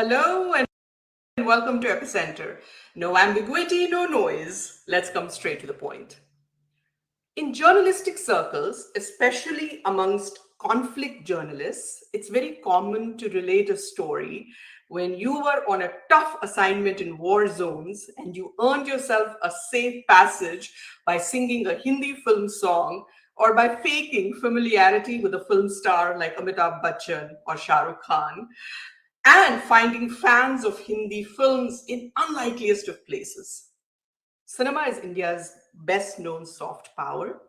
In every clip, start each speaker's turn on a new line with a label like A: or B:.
A: Hello and welcome to Epicenter. No ambiguity, no noise. Let's come straight to the point. In journalistic circles, especially amongst conflict journalists, it's very common to relate a story when you were on a tough assignment in war zones and you earned yourself a safe passage by singing a Hindi film song or by faking familiarity with a film star like Amitabh Bachchan or Shah Rukh Khan, and finding fans of Hindi films in unlikeliest of places. Cinema is India's best known soft power.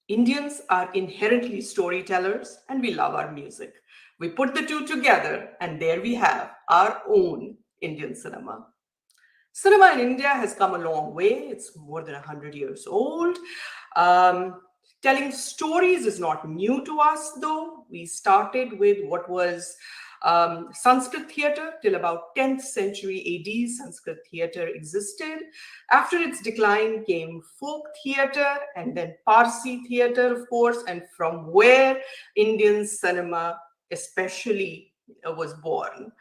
A: Indians are inherently storytellers and we love our music. We put the two together and there we have our own Indian cinema. Cinema in India has come a long way. It's more than 100 years old. Telling stories is not new to us, though. We started with what was Sanskrit theatre till about 10th century AD. Sanskrit theatre existed. After its decline came folk theatre and then Parsi theatre, of course, and from where Indian cinema especially was born.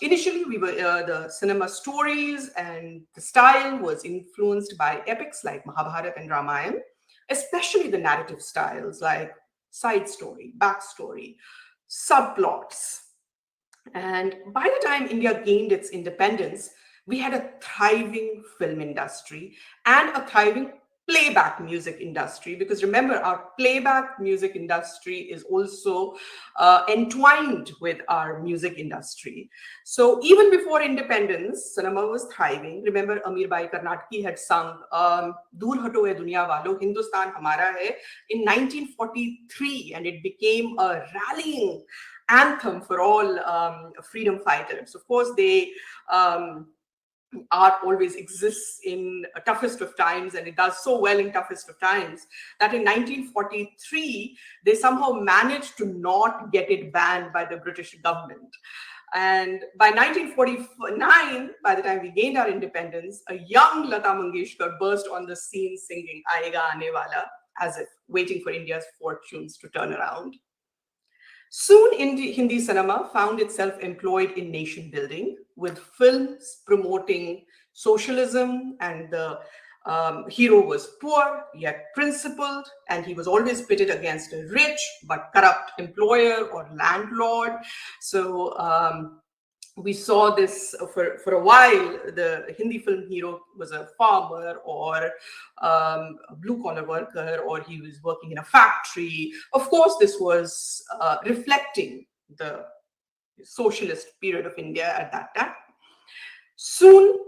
A: Initially, we were the cinema stories and the style was influenced by epics like Mahabharata and Ramayana, especially the narrative styles like side story, backstory, subplots. And by the time India gained its independence, we had a thriving film industry and a thriving playback music industry, because remember, our playback music industry is also entwined with our music industry. So even before independence, cinema was thriving. Remember, Amir Bai Karnataki had sung Dur Hato Hai Duniya Walo, Hindustan Hamara Hai in 1943, and it became a rallying anthem for all freedom fighters. Of course, art always exists in toughest of times, and it does so well in toughest of times that in 1943 they somehow managed to not get it banned by the British government. And by 1949, by the time we gained our independence, a young Lata Mangeshkar burst on the scene singing Aayega Aane Wala, as if waiting for India's fortunes to turn around. Soon, Hindi cinema found itself employed in nation building, with films promoting socialism, and the hero was poor yet principled, and he was always pitted against a rich but corrupt employer or landlord. So we saw this for a while. The Hindi film hero was a farmer or a blue-collar worker, or he was working in a factory. Of course, this was reflecting the socialist period of India at that time. Soon,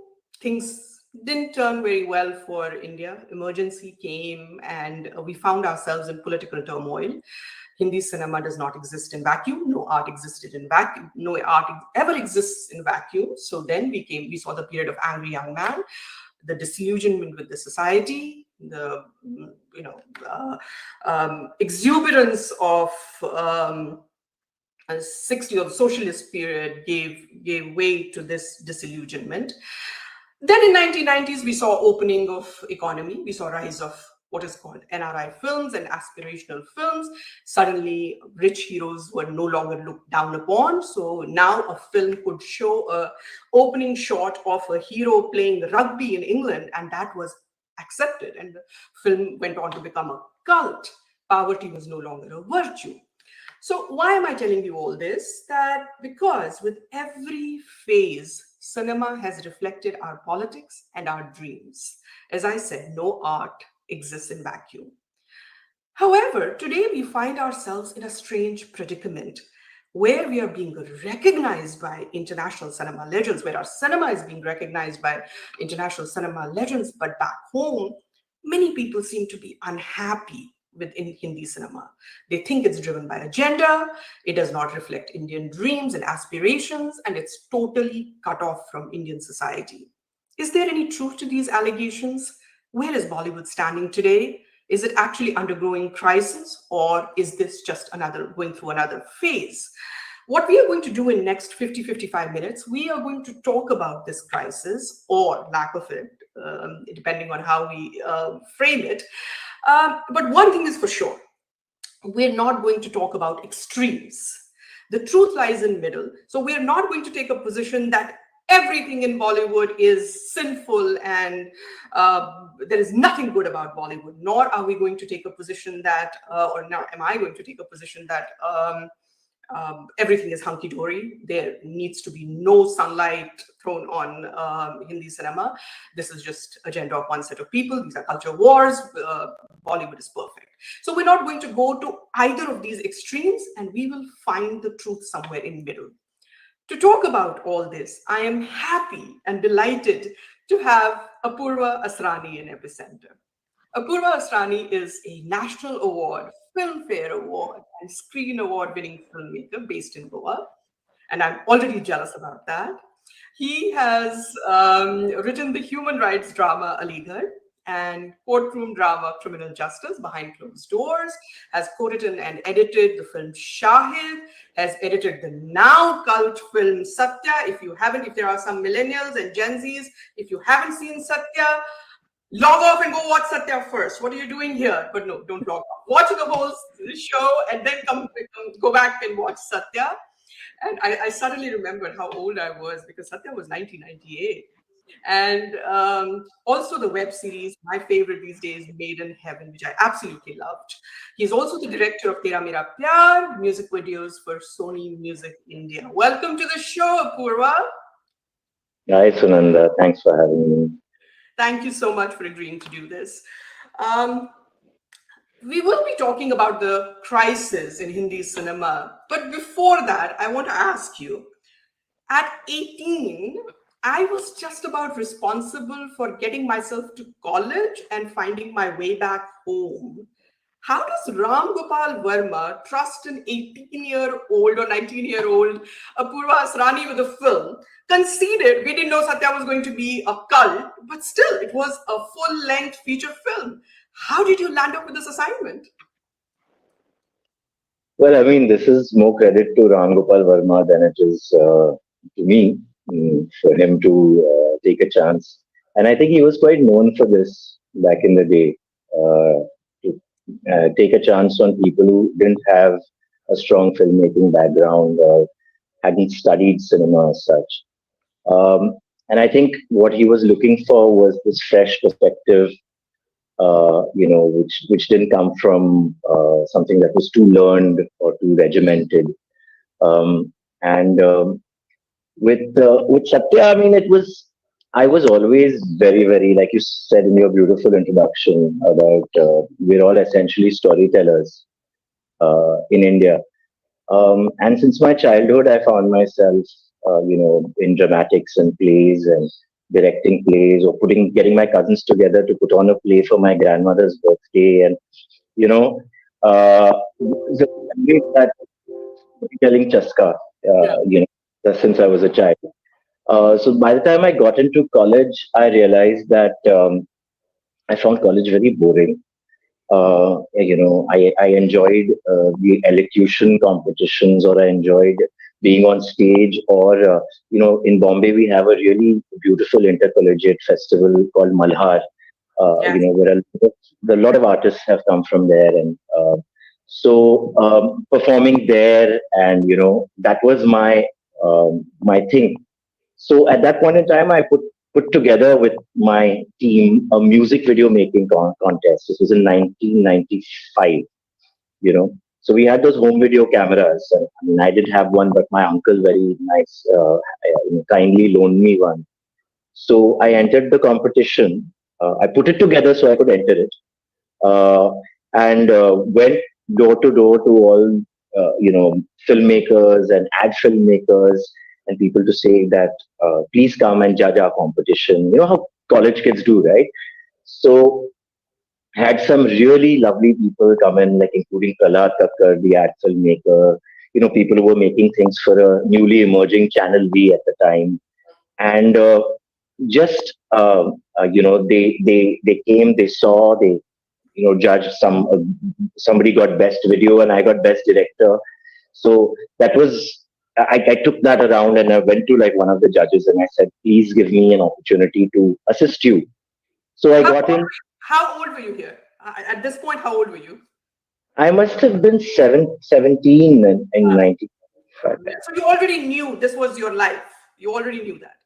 A: things didn't turn very well for India. Emergency came and we found ourselves in political turmoil. Hindi cinema does not exist in vacuum. No art existed in vacuum. No art ever exists in vacuum. So then we saw the period of Angry Young Man, the disillusionment with the society, the exuberance of 60 of the socialist period gave way to this disillusionment. Then in 1990s, we saw opening of economy. We saw rise of what is called NRI films and aspirational films. Suddenly, rich heroes were no longer looked down upon. So now a film could show a opening shot of a hero playing rugby in England, and that was accepted. And the film went on to become a cult. Poverty was no longer a virtue. So why am I telling you all this? That because with every phase, cinema has reflected our politics and our dreams. As I said, no art exists in vacuum. However, today we find ourselves in a strange predicament where we are being recognized by international cinema legends, where our cinema is being recognized by international cinema legends, but back home, many people seem to be unhappy within Hindi cinema. They think it's driven by agenda, it does not reflect Indian dreams and aspirations, and it's totally cut off from Indian society. Is there any truth to these allegations? Where is Bollywood standing today? Is it actually undergoing crisis, or is this just going through another phase? What we are going to do in next 50-55 minutes, we are going to talk about this crisis or lack of it, depending on how we frame it. But one thing is for sure, we're not going to talk about extremes. The truth lies in middle. So we're not going to take a position that everything in Bollywood is sinful and there is nothing good about Bollywood, nor are we going to take a position that, or now am I going to take a position that everything is hunky-dory. There needs to be no sunlight thrown on Hindi cinema. This is just agenda of one set of people. These are culture wars. Bollywood is perfect. So we're not going to go to either of these extremes, and we will find the truth somewhere in middle. To talk about all this, I am happy and delighted to have Apurva Asrani in Epicenter. Apurva Asrani is a National Award, Filmfare Award, and Screen Award winning filmmaker based in Goa. And I'm already jealous about that. He has written the human rights drama Aligarh and courtroom drama Criminal Justice Behind Closed Doors, has co-written and edited the film Shahid, has edited the now cult film Satya. If there are some millennials and Gen Zs, if you haven't seen Satya, log off and go watch Satya first. What are you doing here? But no, don't log off. Watch the whole show and then go back and watch Satya. And I suddenly remembered how old I was because Satya was 1998. And also the web series, my favorite these days, Made in Heaven, which I absolutely loved. He's also the director of Tera Mera Pyar, music videos for Sony Music India. Welcome to the show, Apurva.
B: Hi, Sunanda. Thanks for having me.
A: Thank you so much for agreeing to do this. We will be talking about the crisis in Hindi cinema. But before that, I want to ask you, at 18, I was just about responsible for getting myself to college and finding my way back home. How does Ram Gopal Verma trust an 18-year-old or 19-year-old Apurva Asrani with a film? Conceded, we didn't know Satya was going to be a cult, but still, it was a full-length feature film. How did you land up with this assignment?
B: Well, I mean, this is more credit to Ram Gopal Verma than it is to me, for him to take a chance. And I think he was quite known for this back in the day, to take a chance on people who didn't have a strong filmmaking background or hadn't studied cinema as such. And I think what he was looking for was this fresh perspective, which didn't come from something that was too learned or too regimented. And with Satya, I mean, I was always very, very, like you said in your beautiful introduction about we're all essentially storytellers in India. And since my childhood, I found myself, in dramatics and plays and directing plays or getting my cousins together to put on a play for my grandmother's birthday. And, that storytelling chaska, since I was a child. So by the time I got into college, I realized that I found college very boring. I enjoyed the elocution competitions, or I enjoyed being on stage, or in Bombay we have a really beautiful intercollegiate festival called Malhar. Where a lot of artists have come from there, and performing there, and that was my thing. So at that point in time, I put together with my team a music video making contest. This was in 1995, So we had those home video cameras. And, I mean, I didn't have one, but my uncle very nice, kindly loaned me one. So I entered the competition. I put it together so I could enter it. And went door to door to all, filmmakers and ad filmmakers, and people to say that please come and judge our competition. You know how college kids do, right? So had some really lovely people come in, like including Prahlad Kakkar, the ad filmmaker, people who were making things for a newly emerging Channel V at the time. And they came, they saw, they judged somebody got best video and I got best director. So that was, I took that around and I went to like one of the judges and I said, please give me an opportunity to assist you. So I got in.
A: How old were you here? At this point, how old were you?
B: I must have been 17 in 90. But
A: So you already knew this was your life. You already knew that.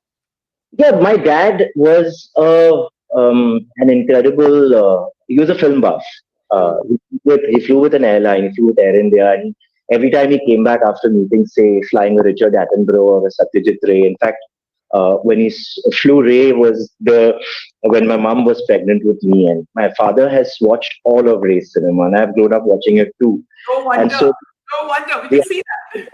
B: yeah, my dad was an incredible. He was a film buff.
A: Mm.
B: He flew with an airline. He flew with Air India, and every time he came back after meeting, say, flying a Richard Attenborough or a Satyajit Ray. In fact, when he flew Ray was the when my mom was pregnant with me, and my father has watched all of Ray's cinema, and I've grown up watching it too.
A: No
B: And
A: wonder.
B: so
A: No wonder. We
B: the
A: can see that.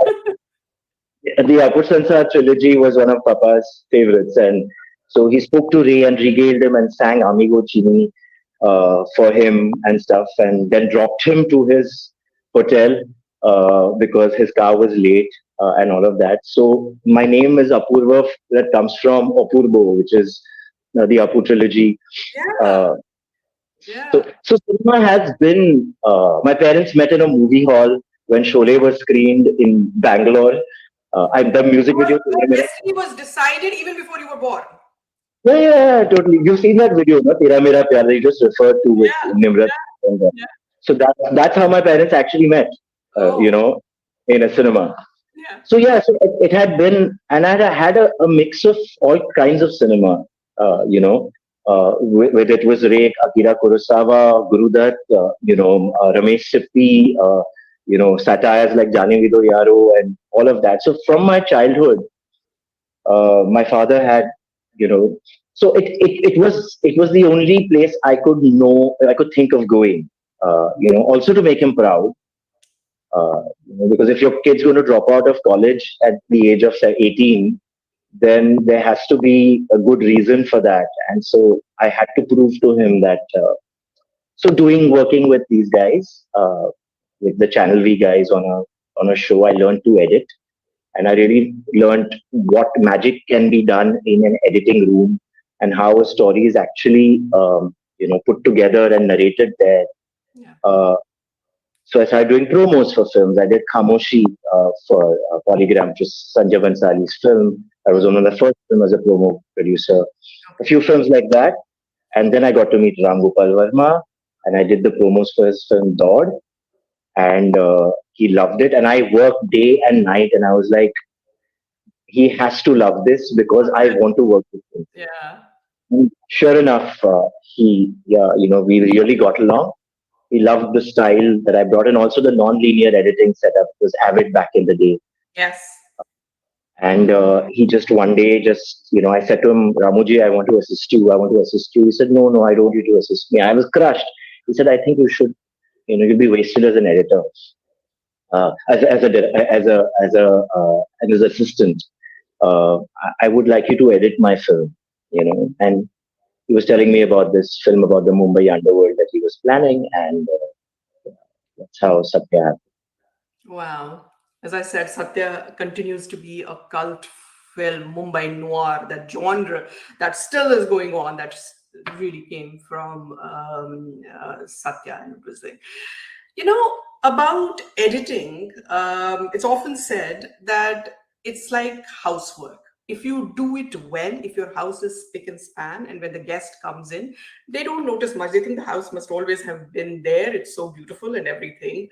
B: the Apurva trilogy was one of Papa's favorites, and so he spoke to Ray and regaled him and sang Amigo Chini for him and stuff, and then dropped him to his hotel because his car was late and all of that. So my name is Apurva, that comes from Apurbo, which is the Apu trilogy.
A: Yeah.
B: Uh, so,
A: Yeah.
B: so cinema has been. My parents met in a movie hall when Sholay was screened in Bangalore. The music video.
A: Your destiny was decided even before you were born.
B: Yeah, totally. You've seen that video, no? Tera Mera Pyar, that you just referred to with
A: Yeah.
B: Nimrat. And,
A: Yeah.
B: so that's how my parents actually met,
A: Oh,
B: in a cinema.
A: yeah.
B: So yeah, so it had been, and I had a mix of all kinds of cinema, whether it was Ray, Akira Kurosawa, Gurudutt, Ramesh Sippy, satires like Jani Vido Yaro and all of that. So from my childhood, my father had, you know, so it was the only place I could think of going, also to make him proud. Because if your kid's going to drop out of college at the age of say 18, then there has to be a good reason for that. And so I had to prove to him that. Working with these guys, with the Channel V guys on a show, I learned to edit, and I really learned what magic can be done in an editing room and how a story is actually put together and narrated there.
A: Yeah.
B: So I started doing promos for films. I did Khamoshi for Polygram, which is Sanjay Bansali's film. I was one of the first film as a promo producer. A few films like that. And then I got to meet Ram Gopal Verma, and I did the promos for his film Dod, and he loved it. And I worked day and night, and I was like, he has to love this because I want to work with him.
A: Yeah.
B: And sure enough, we really got along. He loved the style that I brought, and also the non-linear editing setup was Avid back in the day.
A: Yes.
B: And he just one day, I said to him, Ramuji, I want to assist you. I want to assist you. He said, no, I don't want you to assist me. I was crushed. He said, I think you should, you'll be wasted as an editor, as an assistant. I would like you to edit my film, And he was telling me about this film about the Mumbai underworld that he was planning, and that's how Satya happened.
A: Wow. As I said, Satya continues to be a cult film, Mumbai noir, that genre that still is going on. That really came from Satya and everything. About editing, it's often said that it's like housework. If you do it well, if your house is spick and span, and when the guest comes in, they don't notice much. They think the house must always have been there. It's so beautiful and everything,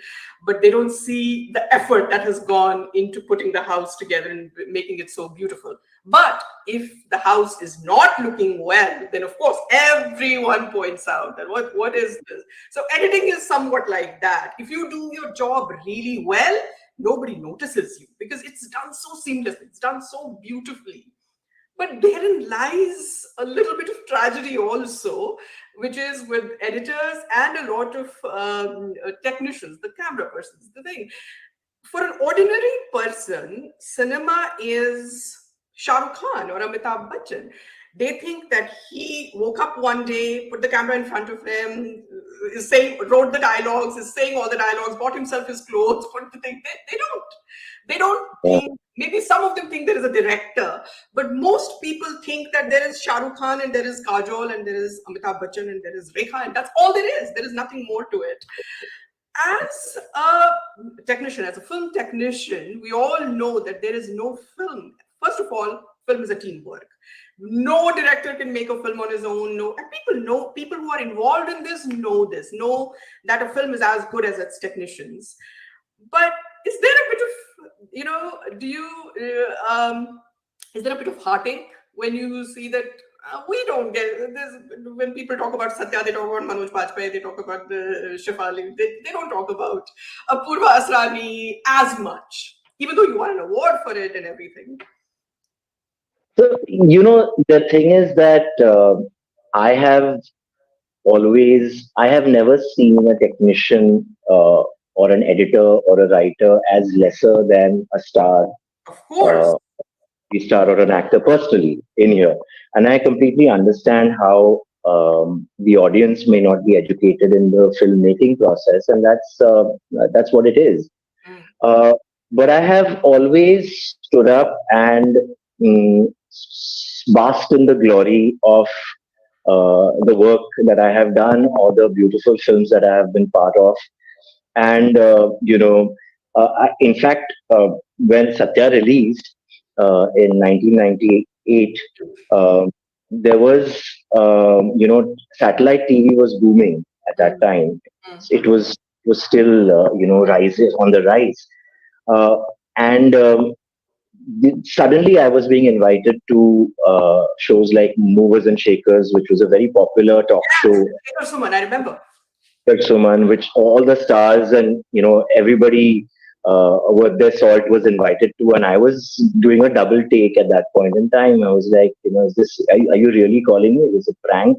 A: but they don't see the effort that has gone into putting the house together and making it so beautiful. But if the house is not looking well, then of course everyone points out that what is this? So editing is somewhat like that. If you do your job really well, nobody notices you because it's done so seamlessly, it's done so beautifully. But therein lies a little bit of tragedy also, which is with editors and a lot of technicians, the camera persons, the thing. For an ordinary person, cinema is Shah Rukh Khan or Amitabh Bachchan. They think that he woke up one day, put the camera in front of him, wrote the dialogues, is saying all the dialogues, bought himself his clothes, put the thing. They don't. They don't think. Maybe some of them think there is a director, but most people think that there is Shah Rukh Khan and there is Kajol and there is Amitabh Bachchan and there is Rekha, and that's all there is. There is nothing more to it. As a technician, as a film technician, we all know that there is no film. First of all, film is a teamwork. No director can make a film on his own. No, and people who are involved in this know that a film is as good as its technicians. But is there a bit of Do you, is there a bit of heartache when you see that we don't get this? When people talk about Satya, they talk about Manoj Bajpayee, they talk about Shefali, they don't talk about Apurva Asrani as much, even though you won an award for it and everything.
B: So, the thing is that I have I have never seen a technician or an editor or a writer as lesser than a
A: Of course.
B: star or an actor personally in here. And I completely understand how the audience may not be educated in the filmmaking process, and that's what it is.
A: Mm.
B: Uh, but I have always stood up and basked in the glory of the work that I have done or the beautiful films that I have been part of. And, in fact, when Satya released in 1998, um, there was, satellite TV was booming at that
A: Mm.
B: time.
A: Mm.
B: It was still, rises on the rise. Uh, and Suddenly I was being invited to shows like Movers and Shakers, which was a very popular talk
A: Yes,
B: show.
A: Suman, I remember.
B: Suman, which all the stars and everybody worth their salt was invited to, and I was doing a double take at that point in time. I was like, is this? Are you really calling me? Is it a prank?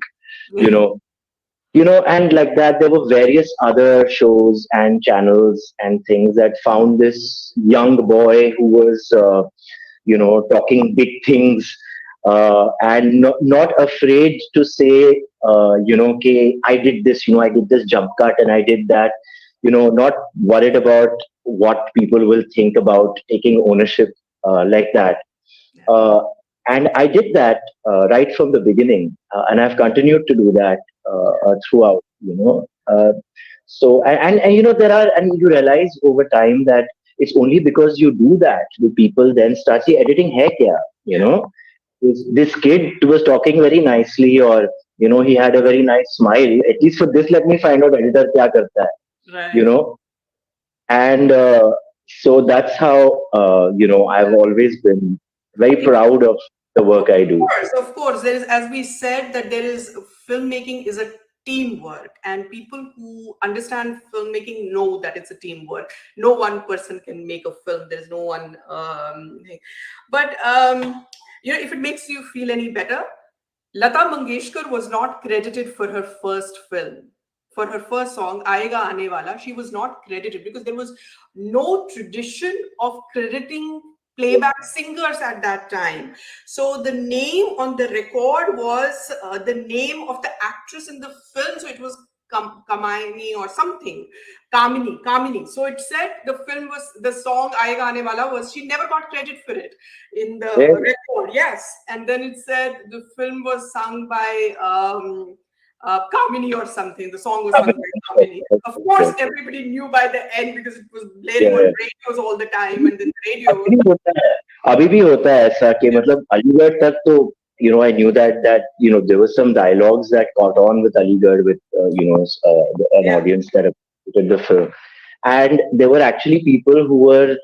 B: You know, and like that, there were various other shows and channels and things that found this young boy who was, talking big things and not afraid to say, okay, I did this, I did this jump cut and I did that, not worried about what people will think about taking ownership like that.
A: Yeah.
B: And I did that right from the beginning, and I've continued to do that throughout. So and there are, and you realize over time that it's only because you do that do people then start see editing hai kya, this kid was talking very nicely, or he had a very nice smile. At least for this, let me find out editor kya karta hai, you
A: Right.
B: know. And so that's how I've always been very proud of the work I do.
A: Of course, there is, as we said, that there is filmmaking is a teamwork, and people who understand filmmaking know that it's a teamwork. No one person can make a film. There is no one. But if it makes you feel any better, Lata Mangeshkar was not credited for her first film. For her first song, Aayega Aane Wala, she was not credited because there was no tradition of crediting playback singers at that time. So the name on the record was the name of the actress in the film. So it was Kamini or something. Kamini. So it said the song Aayega Aane Wala was, she never got credit for it in the
B: Yeah.
A: record. Yes. And then it said the film was sung by Kamini or something. The song was sung by Kamini. Of course, everybody knew by the end because it was blaring on
B: Yeah.
A: radios all the time, and then the radio.
B: अभी भी होता है अभी भी होता है ऐसा कि मतलब अलीगढ़ तक तो I knew that there were some dialogues that caught on with Aligarh with an
A: Yeah.
B: audience that appreciated the film, and there were actually people who were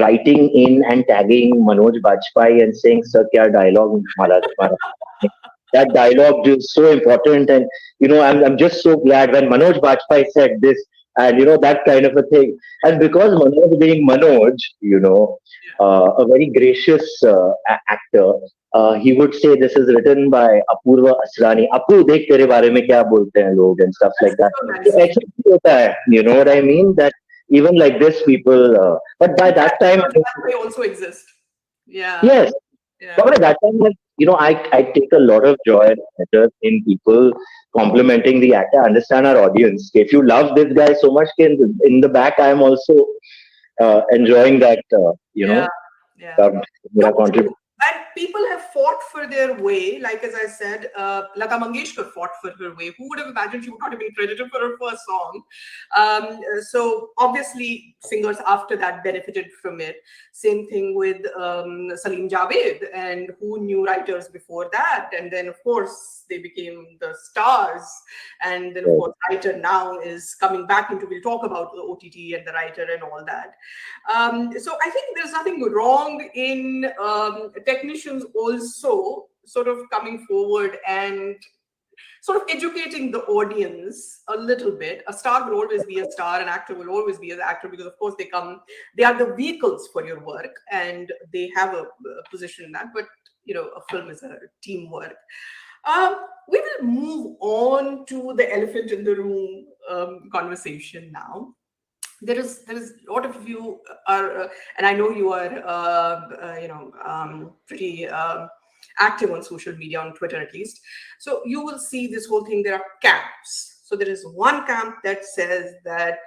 B: writing in and tagging Manoj Bajpayee and saying, "Sir, kya dialogue mara tumhara?" That dialogue is so important, and I'm just so glad when Manoj Bajpayee said this, and that kind of a thing. And because Manoj being Manoj, a very gracious actor, he would say this is written by Apurva Asrani. Apu, dekh tere bare mein kya bolte hain log and stuff like that.
A: So nice.
B: So actually hota hai, you know what I mean? That even like this, people. But by that time,
A: They also exist. Yeah.
B: yes.
A: Yeah.
B: But by that time, like, I take a lot of joy and pleasure in people complimenting the actor. I understand our audience. If you love this guy so much, in the back, I am also enjoying that,
A: Yeah. Yeah.
B: that
A: No,
B: contribution.
A: and people have fought for their way. Like, as I said, Lata Mangeshkar fought for her way. Who would have imagined she would not have been credited for her first song? So obviously singers after that benefited from it. Same thing with Salim Javed, and who knew writers before that? And then of course they became the stars. And then of course writer now is coming back into, we'll talk about the OTT and the writer and all that. So I think there's nothing wrong in technicians also sort of coming forward and sort of educating the audience a little bit. A star will always be a star, an actor will always be an actor, because of course they are the vehicles for your work and they have a position in that. But a film is a teamwork. We will move on to the elephant in the room conversation now. There is a lot of you are, and I know you are, pretty active on social media, on Twitter at least. So you will see this whole thing. There are camps. So there is one camp that says that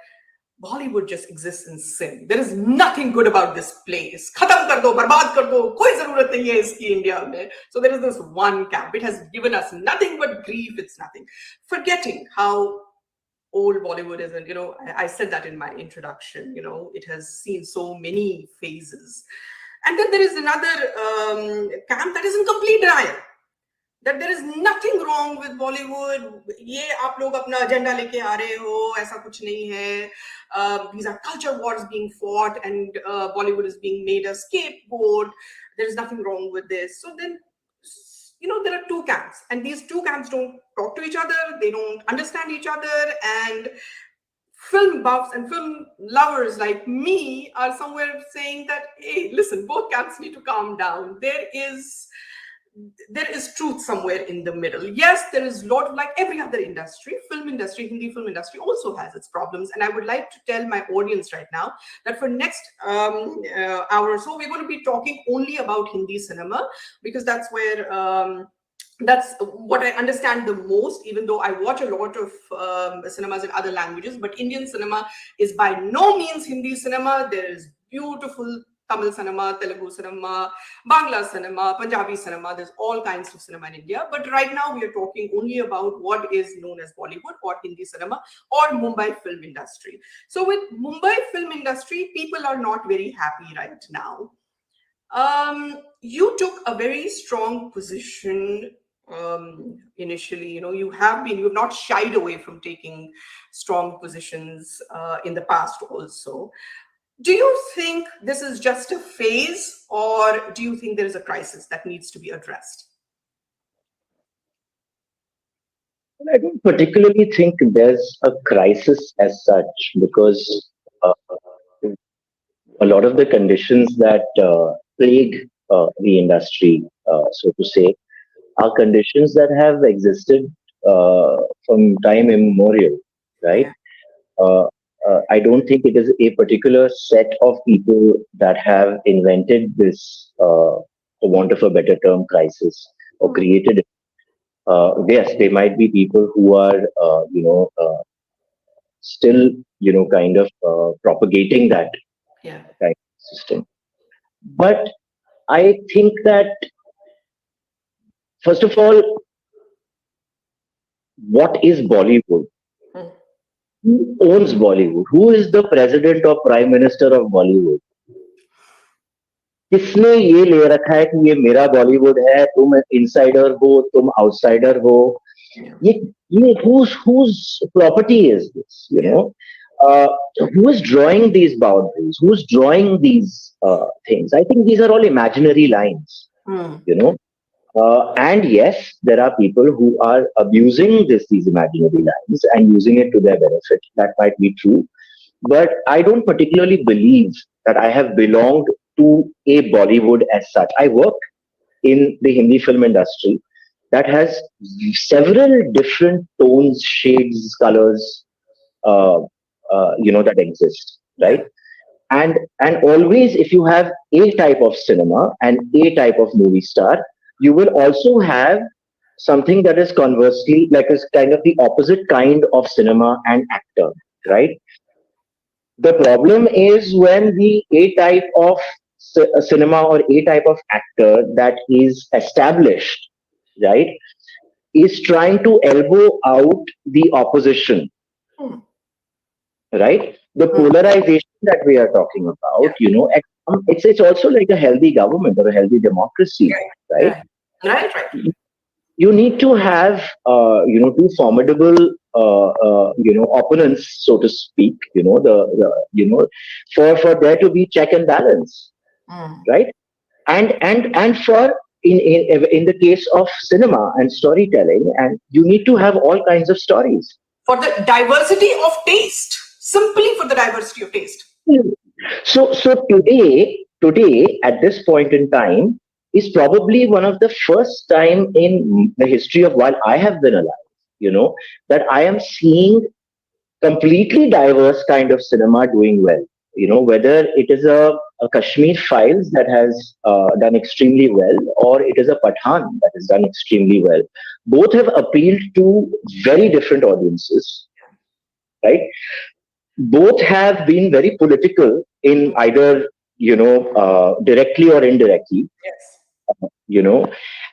A: Bollywood just exists in sin. There is nothing good about this place. Khatam kar do, barbad kar do, koi zarurat nahi hai iski India mein. So there is this one camp. It has given us nothing but grief. It's nothing. Forgetting how old Bollywood is, and I said that in my introduction. It has seen so many phases. And then there is another camp that is in complete denial, that there is nothing wrong with Bollywood. Ye aap log apna agenda leke aa rahe ho, aisa kuch nahi hai. These are culture wars being fought, and Bollywood is being made a scapegoat. There is nothing wrong with this. So then, there are two camps, and these two camps don't talk to each other. They don't understand each other, and film buffs and film lovers like me are somewhere saying that, hey, listen, both camps need to calm down. There is truth somewhere in the middle. Yes, there is a lot of, like every other industry, film industry, Hindi film industry also has its problems. And I would like to tell my audience right now that for next hour or so, we're going to be talking only about Hindi cinema, because that's where that's what I understand the most, even though I watch a lot of cinemas in other languages. But Indian cinema is by no means Hindi cinema. There is beautiful Tamil cinema, Telugu cinema, Bangla cinema, Punjabi cinema. There's all kinds of cinema in India. But right now we are talking only about what is known as Bollywood or Hindi cinema or Mumbai film industry. So with Mumbai film industry, people are not very happy right now. You took a very strong position initially. You have not shied away from taking strong positions in the past also. Do you think this is just a phase, or do you think there is a crisis that needs to be addressed?
B: I don't particularly think there's a crisis as such, because a lot of the conditions that plague the industry, so to say, are conditions that have existed from time immemorial, right? I don't think it is a particular set of people that have invented this, for want of a better term, crisis, or created it. Yes, there might be people who are, still, kind of propagating that kind of system. But I think that, first of all, what is Bollywood? Who owns Bollywood? Who is the president or prime minister of Bollywood? किसने ये ले रखा है कि ये मेरा बॉलीवुड है, तुम इंसाइडर हो, तुम आउटसाइडर हो? ये whose property is this? Who is drawing these boundaries? Who's drawing these things? I think these are all imaginary lines. And yes, there are people who are abusing these imaginary lines and using it to their benefit. That might be true. But I don't particularly believe that I have belonged to a Bollywood as such. I work in the Hindi film industry that has several different tones, shades, colors, that exist, right? And always, if you have a type of cinema and a type of movie star, you will also have something that is conversely, like a kind of the opposite kind of cinema and actor, right? The problem is when the A type of cinema or a type of actor that is established, right, is trying to elbow out the opposition,
A: Hmm.
B: right? The
A: Hmm.
B: polarization that we are talking about,
A: Yeah.
B: it's also like a healthy government or a healthy democracy, right?
A: Right. Right. Right.
B: You need to have, two formidable, opponents, so to speak. For there to be check and balance,
A: Hmm.
B: right? And for in the case of cinema and storytelling, and you need to have all kinds of stories.
A: For the diversity of taste, simply for the diversity of taste.
B: So today at this point in time is probably one of the first time in the history of while I have been alive, that I am seeing completely diverse kind of cinema doing well. Whether it is a Kashmir Files that has done extremely well, or it is a Pathan that has done extremely well. Both have appealed to very different audiences, right? Both have been very political in either, directly or indirectly,
A: Yes.
B: you know,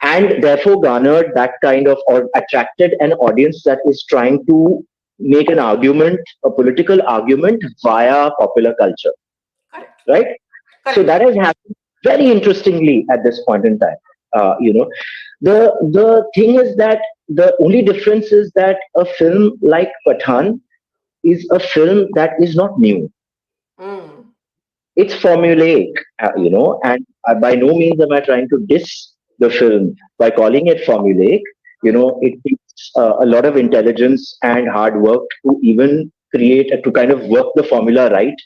B: and therefore garnered that kind of, or attracted an audience that is trying to make an argument, a political argument via popular culture,
A: Correct.
B: right? So
A: Correct.
B: that has happened very interestingly at this point in time. The thing is that the only difference is that a film like Pathan is a film that is not new.
A: Hmm.
B: It's formulaic, and by no means am I trying to diss the film by calling it formulaic. It takes a lot of intelligence and hard work to even to kind of work the formula right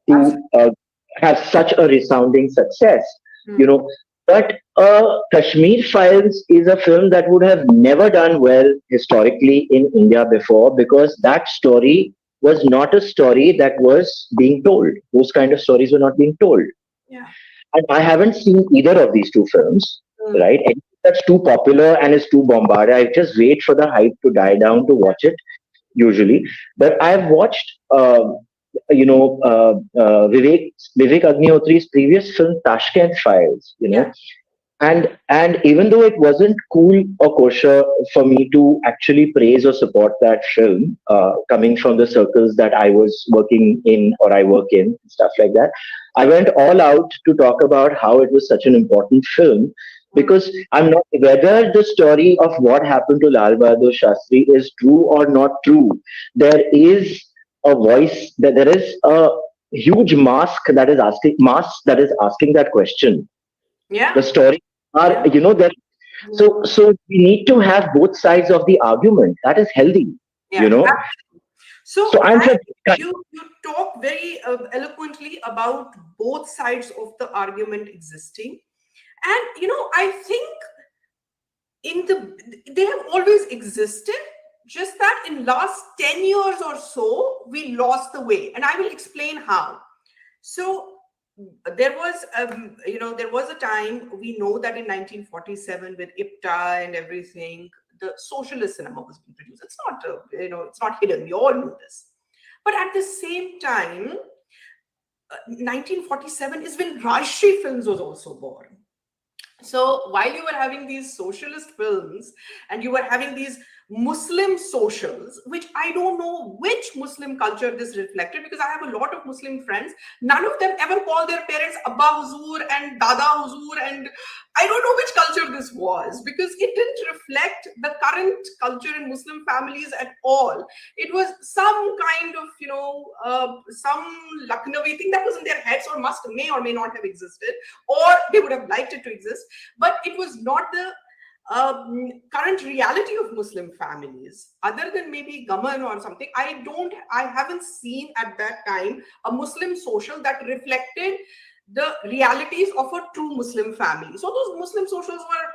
B: to
A: Absolutely.
B: have such a resounding success, you
A: Hmm.
B: know. But Kashmir Files is a film that would have never done well historically in India before, because that story was not a story that was being told. Those kind of stories were not being told.
A: Yeah.
B: And I haven't seen either of these two films,
A: Hmm.
B: right? Anything that's too popular and is too bombarded, I just wait for the hype to die down to watch it, usually. But I've watched, Vivek Agnihotри's previous film, Tashkent Files,
A: Yeah.
B: and even though it wasn't cool or kosher for me to actually praise or support that film, coming from the circles that I was working in or I work in, stuff like that, I went all out to talk about how it was such an important film,
A: Hmm.
B: because I'm not whether the story of what happened to Lal Bahadur Shastri is true or not true. There is a voice, that there is a huge mask that is asking that question. The
A: Yeah.
B: story are,
A: Yeah.
B: that.
A: Hmm.
B: So we need to have both sides of the argument. That is healthy, you
A: Yeah.
B: know.
A: So
B: So I'm
A: that
B: from
A: you talk very eloquently about both sides of the argument existing, and I think they have always existed, just that in last 10 years or so we lost the way, and I will explain how. So there was a time, we know that in 1947 with IPTA and everything, the socialist cinema was being produced. It's not it's not hidden, we all know this. But at the same time, 1947 is when Rajshri Films was also born. So while you were having these socialist films and you were having these Muslim socials, which I don't know which Muslim culture this reflected, because I have a lot of Muslim friends. None of them ever call their parents Abba Huzur and Dada Huzur, and I don't know which culture this was, because it didn't reflect the current culture in Muslim families at all. It was some kind of, some Lucknowi thing that was in their heads, or may or may not have existed, or they would have liked it to exist, but it was not the current reality of Muslim families. Other than maybe Gaman or something, I haven't seen at that time a Muslim social that reflected the realities of a true Muslim family. So those Muslim socials were,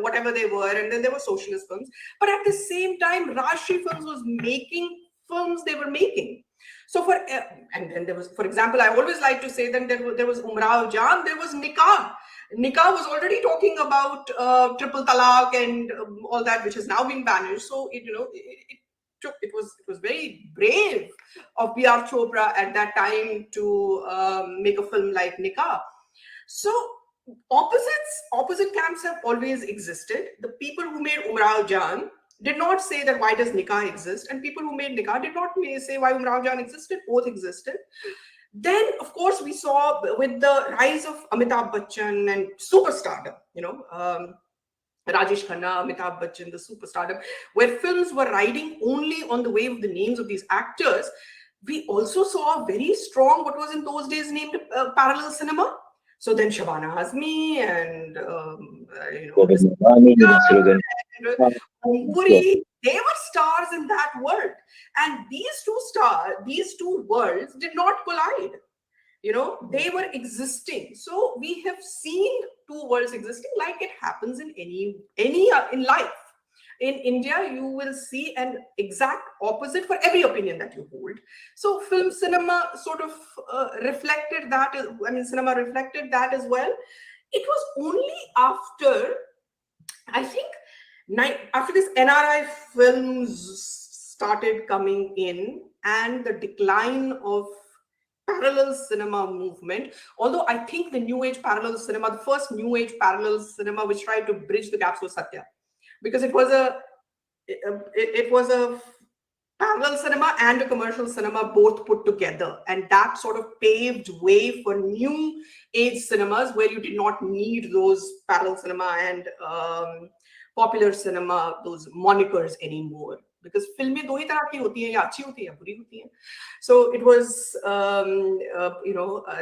A: whatever they were, and then there were socialist films. But at the same time, Rajshri Films was making films they were making. So and then there was, for example, I always like to say that there was Umrao Jan, there was Nikah. Nikah was already talking about triple talaq and all that, which has now been banished. So it was very brave of B.R. Chopra at that time to make a film like Nikah. So opposite camps have always existed. The people who made Umrao Jan did not say that why does Nikah exist, and people who made Nikah did not say why Umrao Jan existed. Both existed. Then, of course, we saw with the rise of Amitabh Bachchan and superstardom, Rajesh Khanna, Amitabh Bachchan, the superstardom, where films were riding only on the wave of the names of these actors. We also saw a very strong, what was in those days named parallel cinema. So then Shabana Azmi and Puri, they were stars in that world, and these two worlds did not collide. They were existing. So we have seen two worlds existing, like it happens in any in life. In India, you will see an exact opposite for every opinion that you hold. So cinema sort of reflected that. Cinema reflected that as well. It was only after, I think, after this NRI films started coming in and the decline of parallel cinema movement, although I think the new age parallel cinema, the first new age parallel cinema which tried to bridge the gaps was Satya, because it was a parallel cinema and a commercial cinema both put together, and that sort of paved way for new age cinemas where you did not need those parallel cinema and popular cinema, those monikers anymore, because filमें दो ही तरह की होती हैं, या अच्छी होती है या बुरी होती हैं. So it was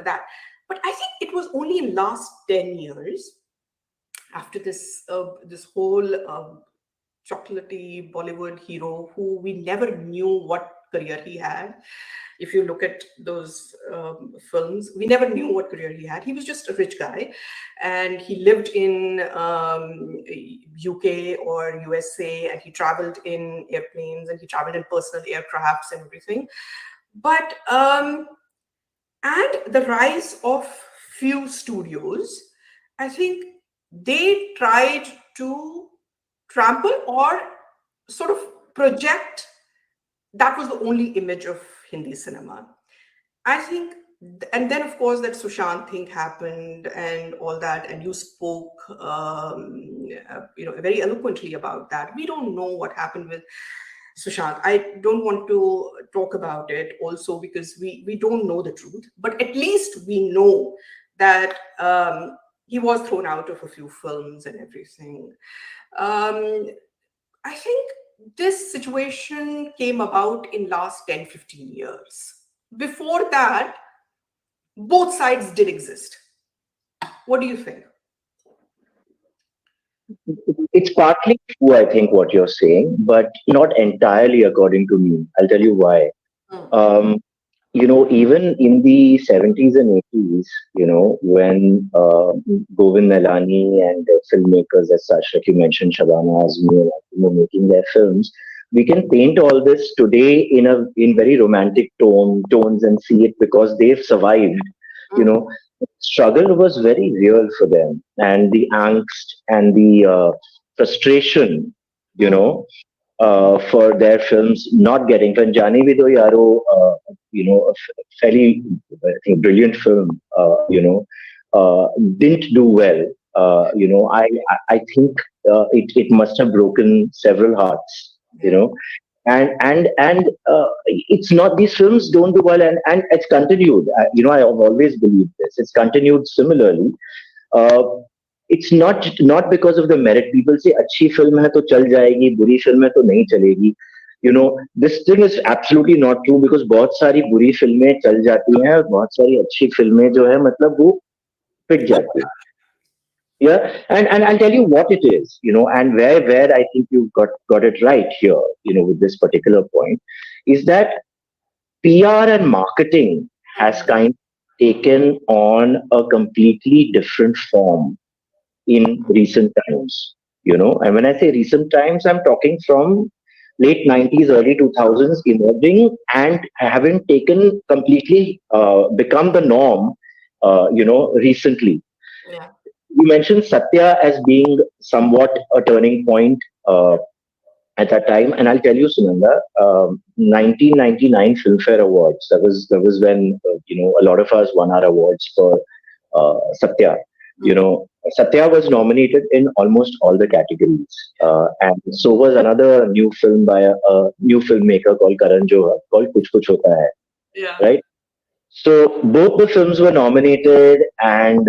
A: that. But I think it was only in last 10 years, after this whole chocolatey Bollywood hero who we never knew what career he had. If you look at those films, we never knew what career he had. He was just a rich guy, and he lived in UK or USA, and he traveled in airplanes, and he traveled in personal aircrafts and everything. But and the rise of few studios, I think they tried to trample or sort of project. That was the only image of Hindi cinema, I think. And then, of course, that Sushant thing happened and all that, and you spoke, very eloquently about that. We don't know what happened with Sushant. I don't want to talk about it also because we don't know the truth, but at least we know that he was thrown out of a few films and everything. I think this situation came about in last 10-15 years. Before that, both sides did exist. What do you think?
B: It's partly true, I think, what you're saying, but not entirely according to me. I'll tell you why. Um, even in the 70s and 80s, when Govind Nalani and filmmakers as such, like you mentioned, Shabana Azmi, making their films, we can paint all this today in very romantic tones and see it because they've survived. Struggle was very real for them, and the angst and the frustration, for their films not getting. When Jani Vido Yaro, fairly, I think, brilliant film, didn't do well. I think it must have broken several hearts. And it's not, these films don't do well, and it's continued. I've always believed this. It's continued similarly. It's not because of the merit. People say अच्छी film है तो चल जाएगी, बुरी film है तो नहीं चलेगी. This thing is absolutely not true, because बहुत सारी बुरी फिल्में चल जाती हैं और बहुत सारी अच्छी फिल्में जो है मतलब वो पिट जाती है. Yeah, and I'll tell you what it is, and where I think you got it right here, with this particular point, is that PR and marketing has kind of taken on a completely different form in recent times, and when I say recent times, I'm talking from late 90s, early 2000s, emerging and having taken completely become the norm, recently.
A: Yeah.
B: You mentioned Satya as being somewhat a turning point at that time. And I'll tell you, Sunanda, 1999 Filmfare Awards. That was when a lot of us won our awards for Satya. Satya was nominated in almost all the categories, and so was another new film by a new filmmaker called Karan Johar called Kuch Kuch Hota Hai.
A: Yeah.
B: Right. So both the films were nominated, and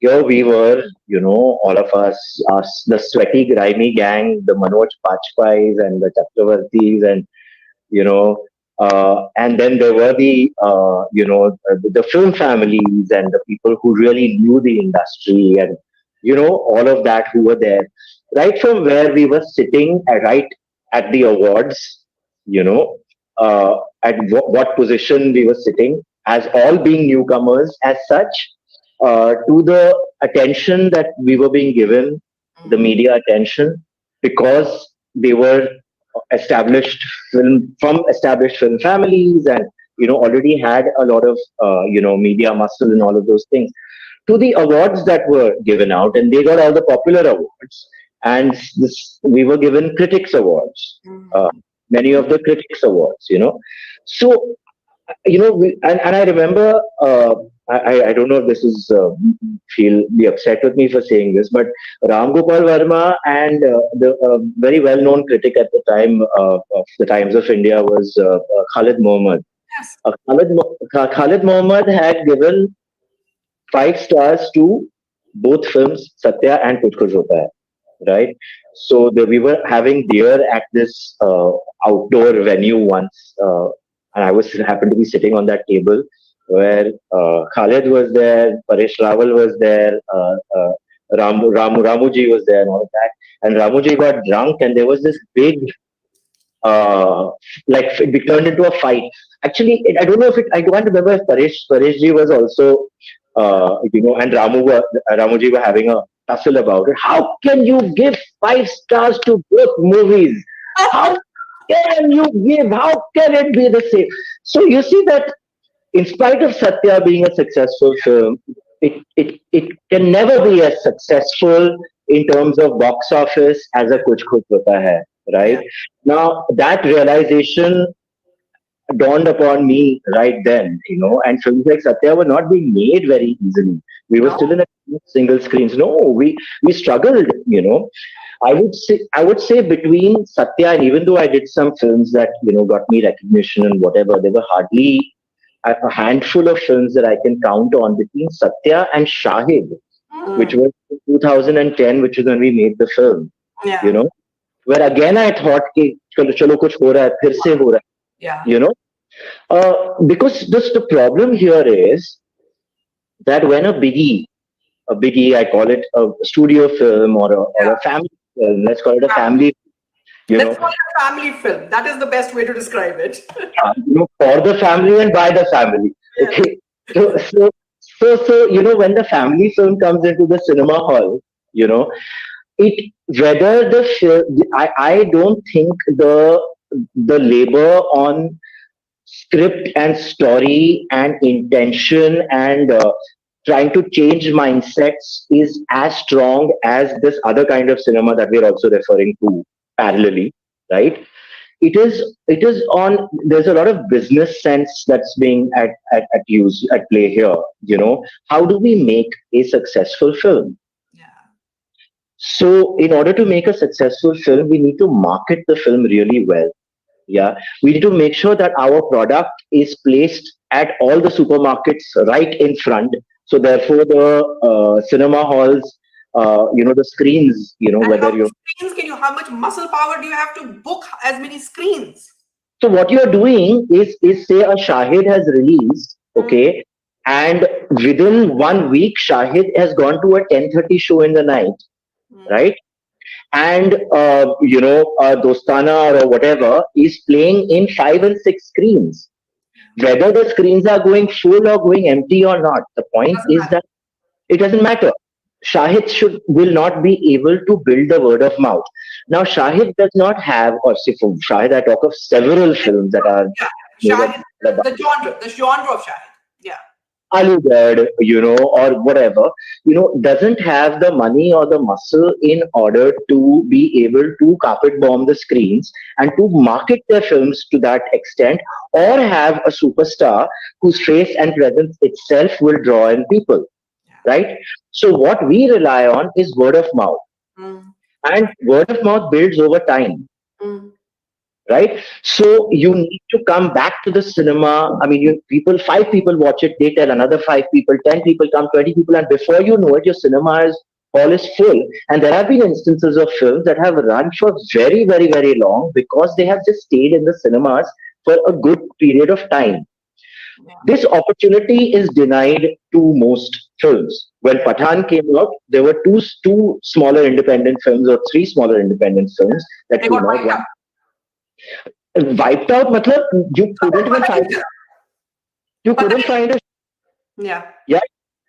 B: here we were, all of us, the sweaty, grimy gang, the Manoj Pachpais and the Chakravartis, and and then there were the film families and the people who really knew the industry, and all of that who were there, right from where we were sitting, right at the awards, you know, at what position we were sitting, as all being newcomers as such, to the attention that we were being given, the media attention, because they were established established film families, and already had a lot of media muscle and all of those things, to the awards that were given out, and they got all the popular awards, and we were given critics awards, many of the critics awards, so and I remember, I don't know if this is be upset with me for saying this, but Ram Gopal Verma and the very well known critic at the time of the Times of India was Khalid Mohammed.
A: Yes.
B: Khalid Mohammed had given 5 stars to both films, Satya and Kuch Kuch Hota Hai, right? So we were having beer at this outdoor venue once, and I happened to be sitting on that table where Khalid was there, Paresh Rawal was there, Ramuji was there, and all of that. And Ramuji got drunk, and there was this big, like it turned into a fight. Actually, I don't know if I don't remember if Pareshji was also, and Ramuji were having a tussle about it. How can you give 5 stars to both movies? How can you give? How can it be the same? So you see that in spite of Satya being a successful film, it can never be as successful in terms of box office as a Kuch Kuch Hota Hai, right? Now that realization dawned upon me right then, and films like Satya were not being made very easily. We were still in a single screens. No, we struggled, I would say between Satya, and even though I did some films that got me recognition and whatever, there were hardly a handful of films that I can count on between Satya and Shahid, which was 2010, which is when we made the film.
A: Yeah.
B: Where again I thought, chalo kuch ho raha hai, phir se ho raha hai.
A: Yeah.
B: Because the problem here is that when a biggie, I call it a studio film or a family film, let's call it a family,
A: Let's call it a family film. That is the best way to describe it.
B: For the family and by the family. Okay. So when the family film comes into the cinema hall, it whether the film, I don't think the labor on script and story and intention and trying to change mindsets is as strong as this other kind of cinema that we're also referring to parallelly, right? It is on. There's a lot of business sense that's being at play here. How do we make a successful film?
A: Yeah.
B: So in order to make a successful film, we need to market the film really well. Yeah, we need to make sure that our product is placed at all the supermarkets right in front. So therefore, the cinema halls, the screens,
A: And
B: whether
A: how
B: you're.
A: many screens how much muscle power do you have to book as many screens?
B: So what you're doing is say a Shahid has released, okay, and within 1 week, Shahid has gone to a 10:30 show in the night, right? And Dostana or whatever is playing in 5 and 6 screens. Whether the screens are going full or going empty or not, the point is that it doesn't matter. Shahid will not be able to build the word of mouth. Now Shahid does not have, or say for Shahid, I talk of several films that are
A: Shahid, the genre of Shahid. Yeah.
B: Aligarh, or whatever, doesn't have the money or the muscle in order to be able to carpet bomb the screens and to market their films to that extent, or have a superstar whose face and presence itself will draw in people, right? So what we rely on is word of mouth,
A: Mm,
B: and word of mouth builds over time,
A: mm.
B: right? So you need to come back to the cinema. I mean, five people watch it, they tell another five people, 10 people come, 20 people, and before you know it, your cinema is hall is full. And there have been instances of films that have run for very, very, very long because they have just stayed in the cinemas for a good period of time.
A: Yeah.
B: This opportunity is denied to most films. When Pathan came out, there were two smaller independent films or three smaller independent films that
A: They
B: came
A: got wiped
B: out.
A: out.
B: Wiped out, matlab, you couldn't even find you
A: But
B: couldn't find a
A: yeah.
B: yeah,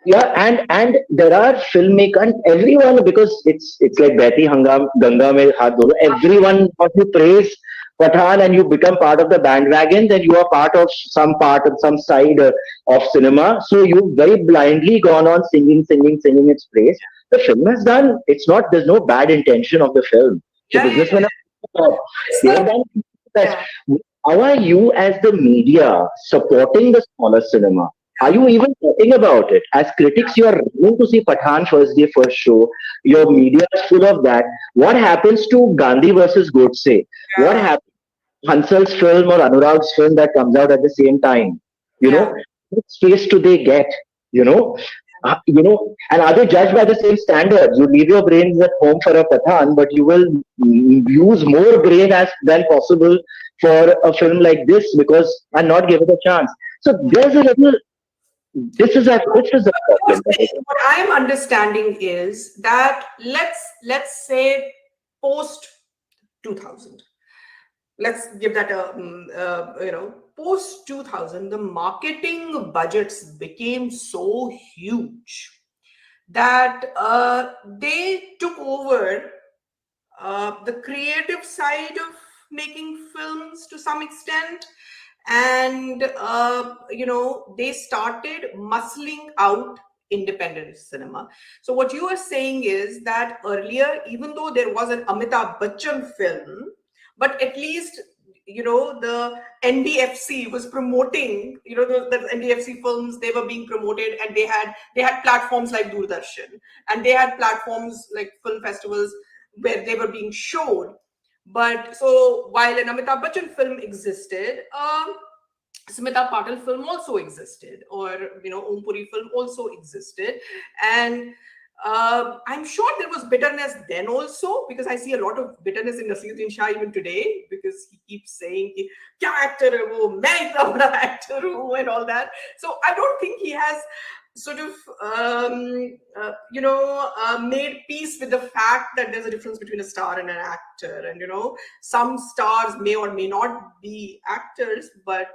B: yeah, and there are filmmakers and everyone, because it's like Behti Hangam Ganga mein haath dholo. Everyone, if you praise Pathan and you become part of the bandwagon, then you are part of some side of cinema. So you've very blindly gone on singing its praise. The film has done. It's not. There's no bad intention of the film. The
A: Yeah, yeah,
B: businessmen
A: yeah.
B: have
A: It's
B: they have
A: the
B: done best.
A: yeah.
B: How are you as the media supporting the smaller cinema? Are you even talking about it? As critics, you are running to see Pathan first day, first show. Your media is full of that. What happens to Gandhi versus Godse? What
A: Yeah.
B: happens to Hansal's film or Anurag's film that comes out at the same time? You
A: Yeah.
B: know, what space do they get? You know, and are they judged by the same standards? You leave your brains at home for a Pathan, but you will use more brain as than possible for a film like this because and not give it a chance. So there's a little. This is a
A: You're
B: problem.
A: saying, what I am understanding is that let's say post 2000. Let's give that a post 2000, the marketing budgets became so huge that they took over the creative side of making films to some extent, and they started muscling out independent cinema. So what you are saying is that earlier, even though there was an Amitabh Bachchan film, but at least the NDFC was promoting, the NDFC films, they were being promoted, and they had platforms like Doordarshan, and they had platforms like film festivals where they were being showed. But so while an Amitabh Bachchan film existed, Smita Patil film also existed, or Om Puri film also existed, and I'm sure there was bitterness then also, because I see a lot of bitterness in Naseeruddin Shah even today, because he keeps saying कि, "क्या actor है वो, मैं इतना बड़ा actor हूँ," and all that. So I don't think he has sort of made peace with the fact that there's a difference between a star and an actor, and some stars may or may not be actors, but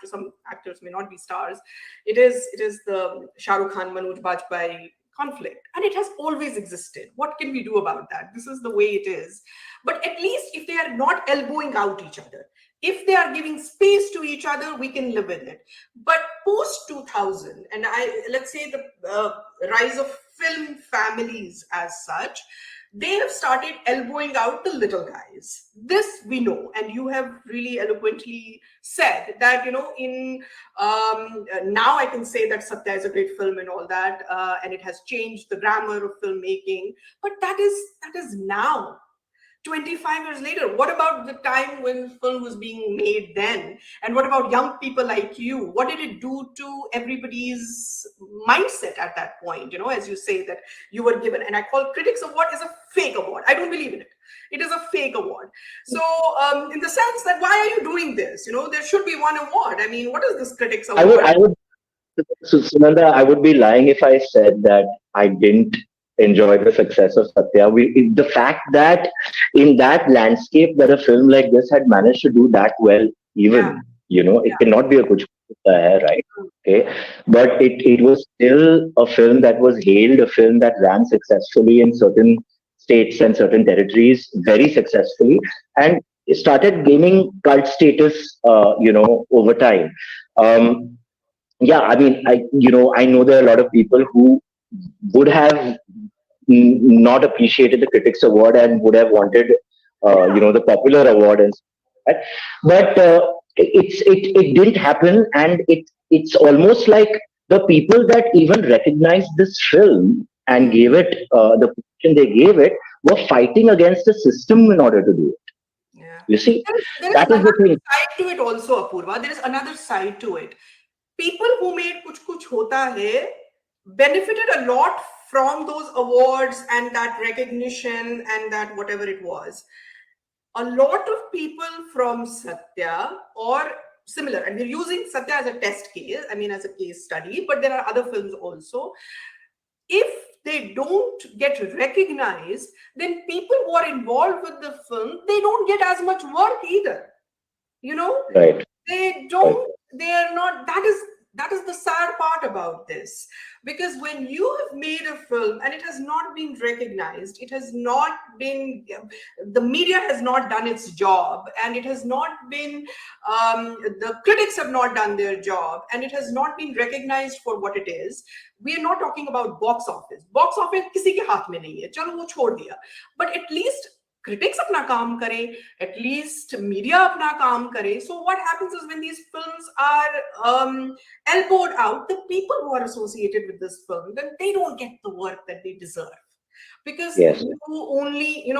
A: some actors may not be stars. It is the Shah Rukh Khan Manoj Bajpayee conflict, and it has always existed. What can we do about that? This is the way it is. But at least if they are not elbowing out each other, if they are giving space to each other, we can live with it. But post 2000, and let's say the rise of film families as such, they have started elbowing out the little guys. This we know, and you have really eloquently said that in now I can say that Satya is a great film and all that, and it has changed the grammar of filmmaking. But that is now. 25 years later, what about the time when film was being made then? And what about young people like you? What did it do to everybody's mindset at that point? As you say that you were given, and I call Critics Award is a fake award. I don't believe in it. It is a fake award. So in the sense that, why are you doing this? There should be one award. I mean, what is this Critics Award?
B: So, Sunanda, I would be lying if I said that I didn't enjoy the success of Satya. The fact that in that landscape that a film like this had managed to do that well,
A: Yeah,
B: even, it
A: yeah.
B: cannot be a kuch hota hai, right? Okay. But it was still a film that was hailed, a film that ran successfully in certain states and certain territories very successfully, and it started gaining cult status, over time. Um, yeah, I mean, I know there are a lot of people who would have not appreciated the Critics Award and would have wanted,
A: Yeah.
B: the popular award and stuff like that. But it didn't happen, and it's almost like the people that even recognized this film and
A: Hmm.
B: gave it the position they gave it were fighting against the system in order to do it.
A: Yeah.
B: You see,
A: There is
B: that is the
A: another
B: thing.
A: side to it also, Apurva. There is another side to it. People who made Kuch Kuch Hota Hai benefited a lot from those awards and that recognition and that whatever it was. A lot of people from Satya or similar, and we're using Satya as a test case, I mean, as a case study, but there are other films also. If they don't get recognized, then people who are involved with the film, they don't get as much work either. You know,
B: Right,
A: they
B: right.
A: don't, they are not, that is the sad part about this, because when you have made a film and it has not been recognized, it has not been, the media has not done its job, and it has not been, the critics have not done their job, and it has not been recognized for what it is. We are not talking about box office किसी के हाथ में नहीं है, चलो वो छोड़ दिया, but at least critics अपना काम करें, at least media अपना काम करे. So what happens is when these films are elbowed out, the people who are associated with this film, then they don't get the work that they deserve. Because
B: Yes.
A: you only,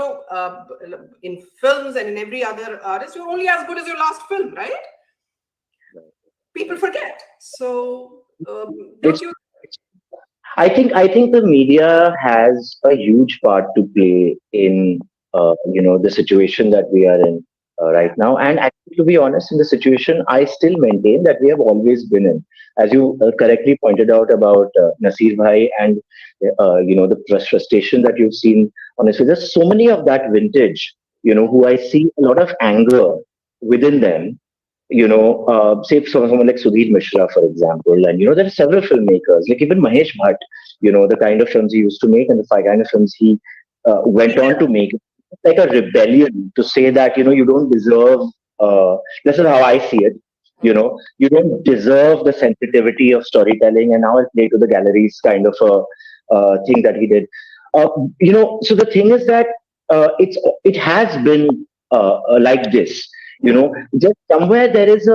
A: in films and in every other artist, you're only as good as your last film, right? People forget. So don't
B: It's
A: you?
B: I think the media has a huge part to play in the situation that we are in right
A: Yeah.
B: now. And actually, to be honest, in the situation I still maintain that we have always been in, as you correctly pointed out about Nasir Bhai and the frustration that you've seen. Honestly, there's so many of that vintage, who I see a lot of anger within them, say someone like Sudhir Mishra, for example, and there are several filmmakers, like even Mahesh Bhatt, the kind of films he used to make and the kind of films he went on to make. It's like a rebellion to say that, you don't deserve, this is how I see it, you don't deserve the sensitivity of storytelling, and now I'll play to the galleries kind of a thing that he did. So the thing is that it has been like this, just somewhere there is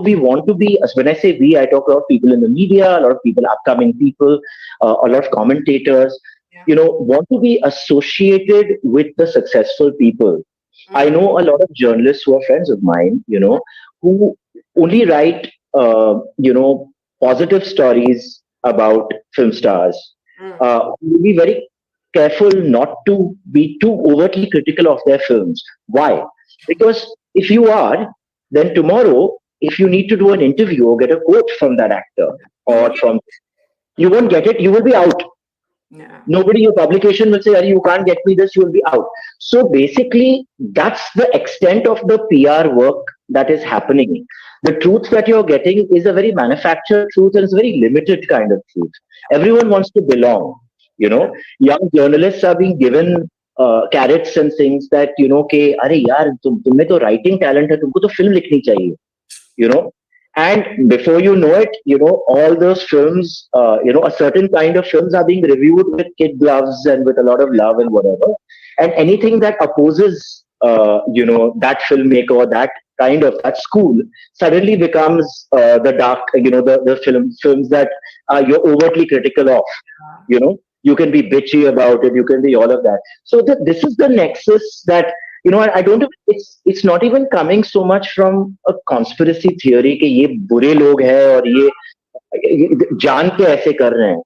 B: we want to be, when I say we, I talk about people in the media, a lot of people, upcoming people, a lot of commentators,
A: Yeah.
B: want to be associated with the successful people. I
A: Mm,
B: know a lot of journalists who are friends of mine, who only write, positive stories about film stars.
A: mm,
B: Will be very careful not to be too overtly critical of their films. Why? Because if you are, then tomorrow, if you need to do an interview or get a quote from that actor,
A: you
B: or
A: won't get.
B: from, you won't get it, you will be out.
A: Yeah.
B: Nobody, your publication will say, "Arey, you can't get me this," you will be out. So basically, that's the extent of the PR work that is happening. The truth that you're getting is a very manufactured truth, and it's a very limited kind of truth. Everyone wants to belong.
A: Yeah.
B: Young journalists are being given carrots and things that, कि अरे यार तुम्हें तो writing talent है, तुमको तो film लिखनी चाहिए, you know and before you know it, all those films, a certain kind of films are being reviewed with kid gloves and with a lot of love and whatever, and anything that opposes that filmmaker or that kind of that school suddenly becomes the dark, the films that you're overtly critical of. You can be bitchy about it, you can be all of that. So this is the nexus that, I don't, it's not even coming so much from a conspiracy theory कि ये बुरे लोग हैं और ये जान के ऐसे कर रहे हैं.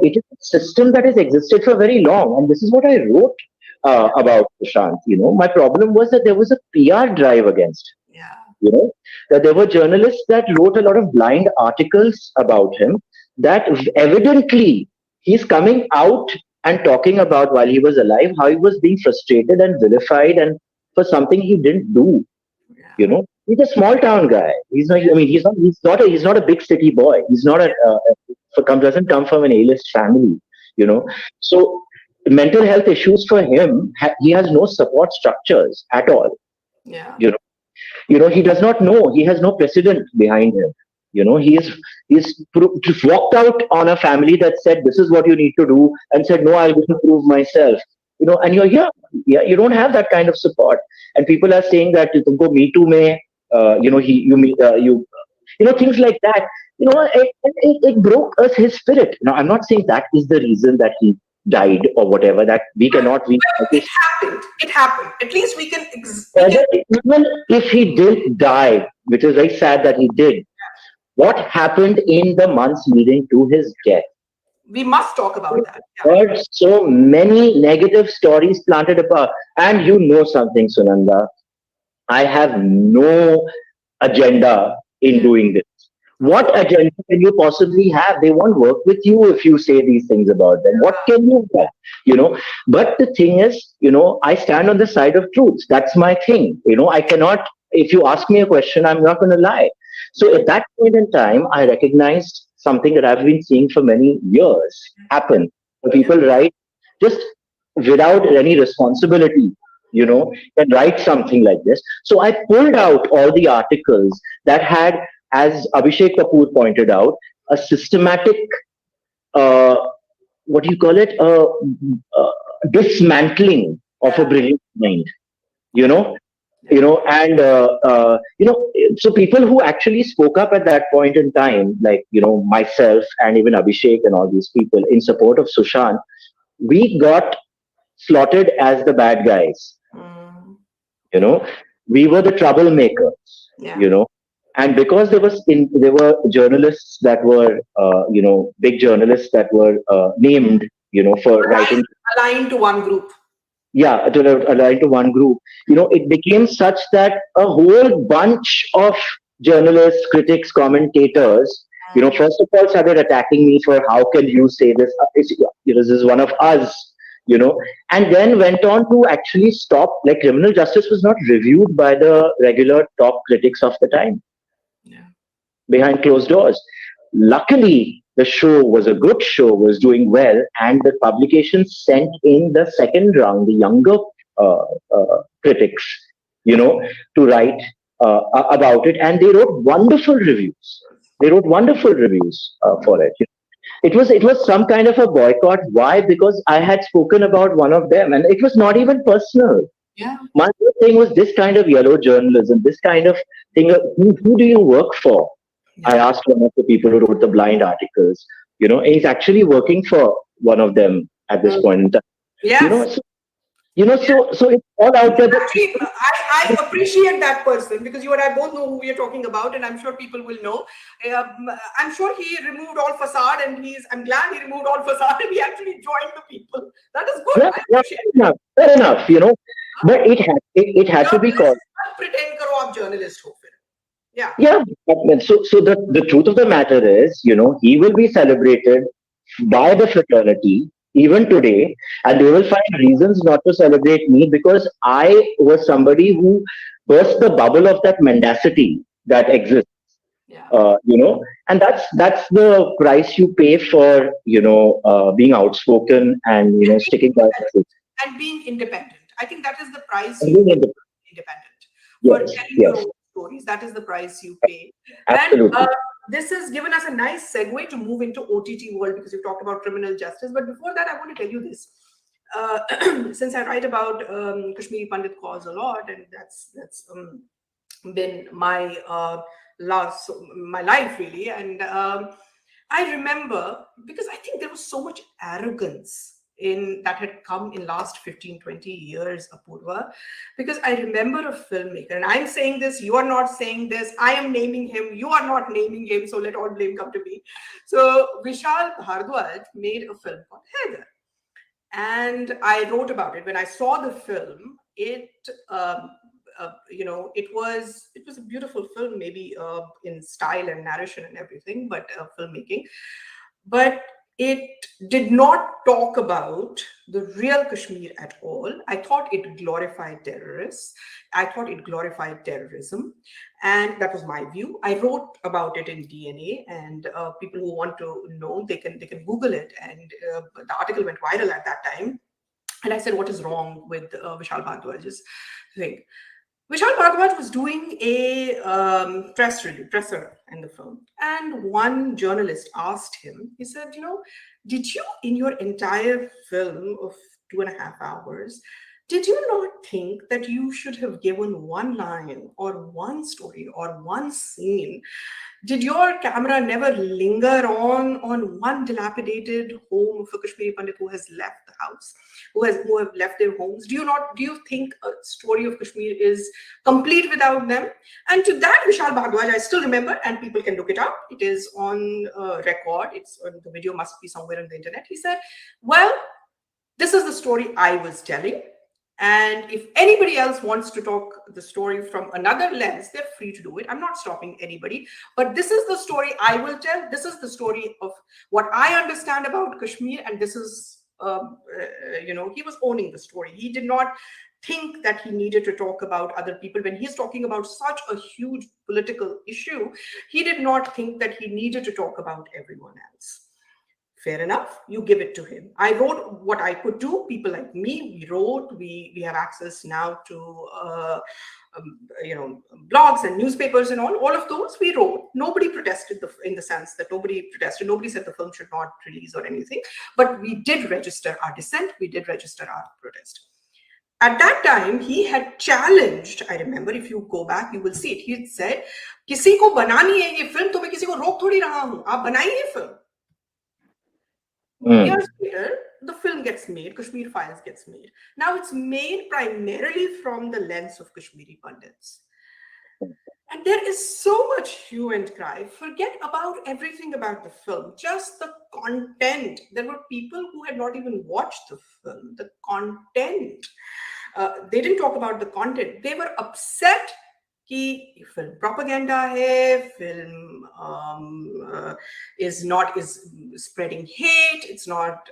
B: It is a system that has existed for very long, and this is what I wrote about Prashant. My problem was that there was a PR drive against him.
A: Yeah.
B: That there were journalists that wrote a lot of blind articles about him, that evidently he's coming out and talking about, while he was alive, how he was being frustrated and vilified and for something he didn't do.
A: Yeah.
B: He's a small town guy. He's not. I mean, he's not a big city boy. He's not doesn't come from an A-list family. So mental health issues for him. He has no support structures at all.
A: Yeah.
B: He does not know. He has no precedent behind him. He's walked out on a family that said this is what you need to do, and said no, I'll go to prove myself. And you're here. Yeah, you don't have that kind of support, and people are saying that go me too may, he you me you things like that. It broke us his spirit. Now I'm not saying that is the reason that he died or whatever. That we cannot we
A: It happened. It happened. At least we can.
B: even if he did die, which is very sad that he did. What happened in the months leading to his death?
A: We must talk about that.
B: Heard so many negative stories planted apart. And you know something, Sunanda. I have no agenda in doing this. What agenda can you possibly have? They won't work with you if you say these things about them. What can you have? But the thing is, I stand on the side of truth. That's my thing. I cannot, if you ask me a question, I'm not going to lie. So at that point in time, I recognized something that I've been seeing for many years happen. People write just without any responsibility, can write something like this. So I pulled out all the articles that had, as Abhishek Kapoor pointed out, a systematic, what do you call it, dismantling of a brilliant mind, you know, and so people who actually spoke up at that point in time, like myself and even Abhishek and all these people in support of Sushant, we got slotted as the bad guys. We were the troublemakers. And because there were journalists that were big journalists that were named for writing
A: aligned to one group.
B: Yeah, aligned to one group. It became such that a whole bunch of journalists, critics, commentators, first of all started attacking me for how can you say this? This is one of us, and then went on to actually stop. Like criminal justice was not reviewed by the regular top critics of the time. Behind closed doors. Luckily, the show was a good show, was doing well, and the publication sent in the second round the younger critics, to write about it, and they wrote wonderful reviews. For it. It was some kind of a boycott. Why? Because I had spoken about one of them, and it was not even personal. My thing was this kind of yellow journalism, this kind of thing. Who do you work for? I asked one of the people who wrote the blind articles, and he's actually working for one of them at this point in time. So it's all out there.
A: Actually, I appreciate that person because you and I both know who we are talking about, and I'm sure people will know. I'm sure he removed all facade, and I'm glad he removed all facade, and he actually joined the people. That is good.
B: Fair enough, But it had to be called.
A: Pretend karo aap journalist ho fir.
B: Yeah. So the truth of the matter is, he will be celebrated by the fraternity even today, and they will find reasons not to celebrate me because I was somebody who burst the bubble of that mendacity that exists. And that's the price you pay for, being outspoken and sticking by the truth.
A: And being independent. I think that is the price
B: you pay.
A: Independent.
B: Yes,
A: for telling your own stories. That is the price you pay.
B: Absolutely.
A: And this has given us a nice segue to move into OTT world because you've talked about criminal justice. But before that, I want to tell you this. Since I write about Kashmiri Pandit cause a lot, and that's been my my life really. And I remember, because I think there was so much arrogance that had come in last 15-20 years, Apurva, because I remember a filmmaker, and I'm saying this, you are not saying this, I am naming him, you are not naming him, so let all blame come to me. So Vishal Bhardwaj made a film called Heather, and I wrote about it. When I saw the film, it was a beautiful film, maybe in style and narration and everything, but filmmaking, but it did not talk about the real Kashmir at all. I thought it glorified terrorists. I thought it glorified terrorism. And that was my view. I wrote about it in DNA, and people who want to know, they can Google it. And the article went viral at that time. And I said, what is wrong with Vishal Bhardwaj's thing? Vishal Bhardwaj was doing a presser in the film, and one journalist asked him, he said, did you, in your entire film of 2.5 hours, did you not think that you should have given one line or one story or one scene? Did your camera never linger on one dilapidated home of a Kashmiri Pandit who has left the house, who have left their homes? Do you think a story of Kashmir is complete without them? And to that, Vishal Bhardwaj, I still remember, and people can look it up. It is on record. The video must be somewhere on the internet. He said, "Well, this is the story I was telling. And if anybody else wants to talk the story from another lens, they're free to do it. I'm not stopping anybody. But this is the story I will tell. This is the story of what I understand about Kashmir. And this is, he was owning the story. He did not think that he needed to talk about other people. When he's talking about such a huge political issue, he did not think that he needed to talk about everyone else. Fair enough, you give it to him. I wrote what I could do. People like me, we wrote. We have access now to blogs and newspapers and all of those we wrote. Nobody protested in the sense that nobody protested. Nobody said the film should not release or anything. But we did register our dissent. We did register our protest. At that time, he had challenged, I remember, if you go back, you will see it. He had said, किसी को बनानी है ये film, तो मैं किसी को रोक थोड़ी रहा हूँ. आप बनाइए film. Years later, the film gets made, Kashmir Files gets made. Now it's made primarily from the lens of Kashmiri Pandits. And there is so much hue and cry. Forget about everything about the film, just the content. There were people who had not even watched the film. The content. They didn't talk about the content. They were upset कि film propaganda hai, film is spreading hate, it's not,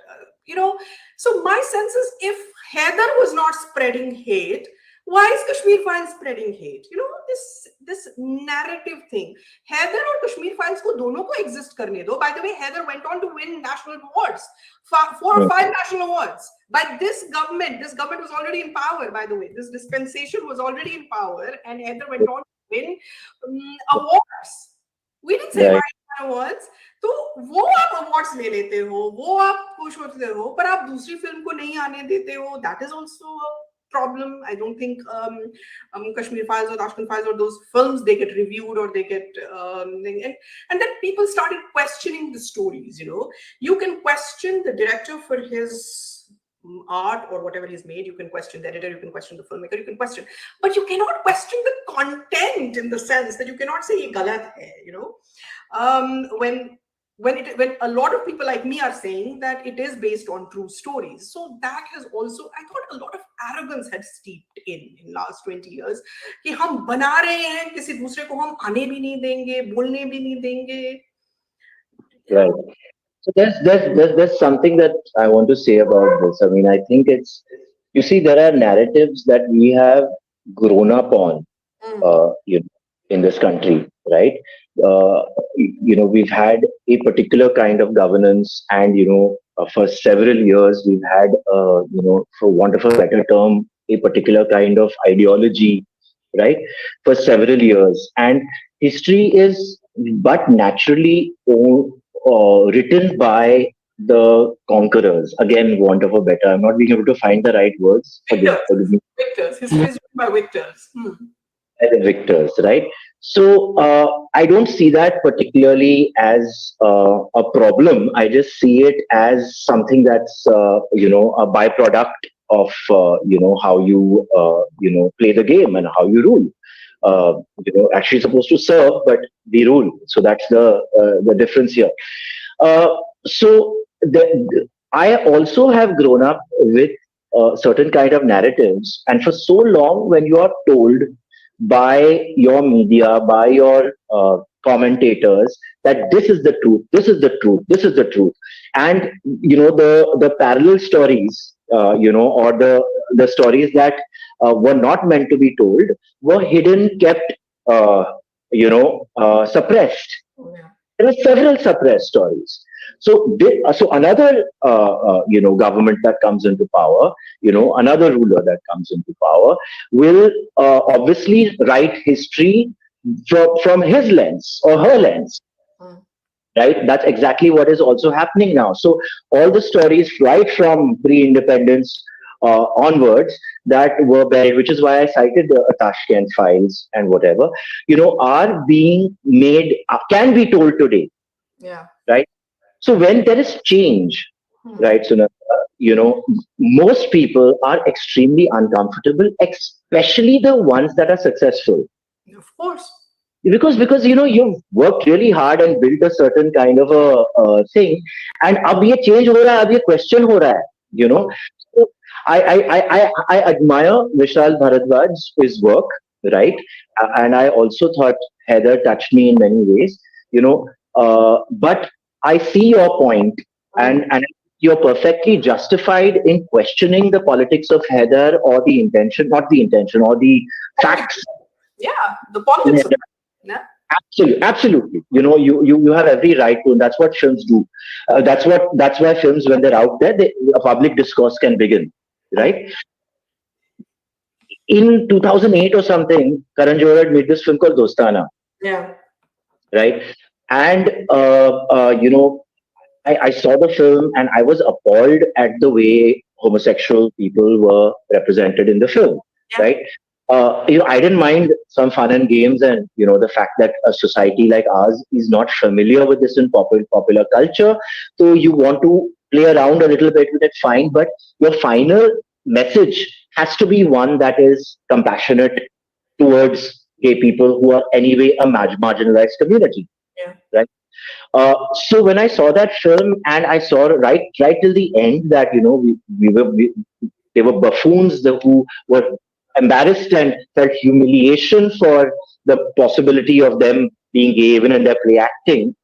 A: So my sense is, if Heather was not spreading hate, why is Kashmir Files spreading hate? This narrative thing. Heather or Kashmir Files ko dono ko exist karne do. By the way, Heather went on to win national awards, 4 or 5 national awards. By this government was already in power, by the way. This dispensation was already in power, and Heather went on to win awards. We didn't say why awards. तो वो आप awards ले लेते हो, वो आप खुश होते हो, पर आप दूसरी फिल्म को नहीं आने देते हो. That is also a problem. I don't think Kashmir Files or Tashkent Files or those films, they get reviewed or they get and then people started questioning the stories. You can question the director for his art or whatever he's made. You can question the editor, you can question the filmmaker, you can question, but you cannot question the content, in the sense that you cannot say ye galat hai. When a lot of people like me are saying that it is based on true stories. So that has also, I thought, a lot of arrogance had steeped in last 20 years. कि हम बना रहे हैं, किसी दूसरे को हम आने भी नहीं देंगे, बोलने भी नहीं देंगे.
B: Right. So there's something that I want to say about this. I mean, I think it's, you see, there are narratives that we have grown up on, in this country, right? We've had a particular kind of governance, and for several years we've had, for want of a better term, a particular kind of ideology, right? For several years, and history is but naturally written by the conquerors. Again, want of a better, I'm not being able to find the right words.
A: Victors. History is written by victors.
B: The victors, right? So I don't see that particularly as a problem. I just see it as something that's a byproduct of how you play the game and how you rule. Actually supposed to serve, but we rule. So that's the difference here. I also have grown up with certain kind of narratives, and for so long, when you are told by your media, by your commentators, that this is the truth, this is the truth, this is the truth, and the parallel stories, or the stories that were not meant to be told were hidden, kept, suppressed. There are several suppressed stories. So another government that comes into power, another ruler that comes into power will obviously write history from his lens or her lens,
A: Mm.
B: right? That's exactly what is also happening now. So all the stories right from pre-independence onwards that were buried, which is why I cited the Tashkent files and whatever, are being made, can be told today,
A: Yeah.
B: right? So when there is change,
A: Hmm.
B: right, Sunanda, most people are extremely uncomfortable, especially the ones that are successful.
A: Of course.
B: Because you've worked really hard and built a certain kind of a thing, and अब ये change हो रहा है, अब ये question हो रहा है, you know. So I admire Vishal Bharadwaj's work, right? And I also thought Heather touched me in many ways, but I see your point, and you're perfectly justified in questioning the politics of Heather or the intention, not the intention, or the facts.
A: Yeah, the politics of it. Yeah.
B: Absolutely. You have every right to, and that's what films do. That's why films, when they're out there, a public discourse can begin, right? In 2008 or something, Karan Johar had made this film called Dostana,
A: Yeah.
B: right? And I saw the film and I was appalled at the way homosexual people were represented in the film,
A: Yeah.
B: right? I didn't mind some fun and games, and the fact that a society like ours is not familiar with this in popular culture, so you want to play around a little bit with it, fine. But your final message has to be one that is compassionate towards gay people who are anyway a marginalized community,
A: Yeah.
B: right? So when I saw that film, and I saw right till the end that they were buffoons who were embarrassed and felt humiliation for the possibility of them being gay even in their play acting.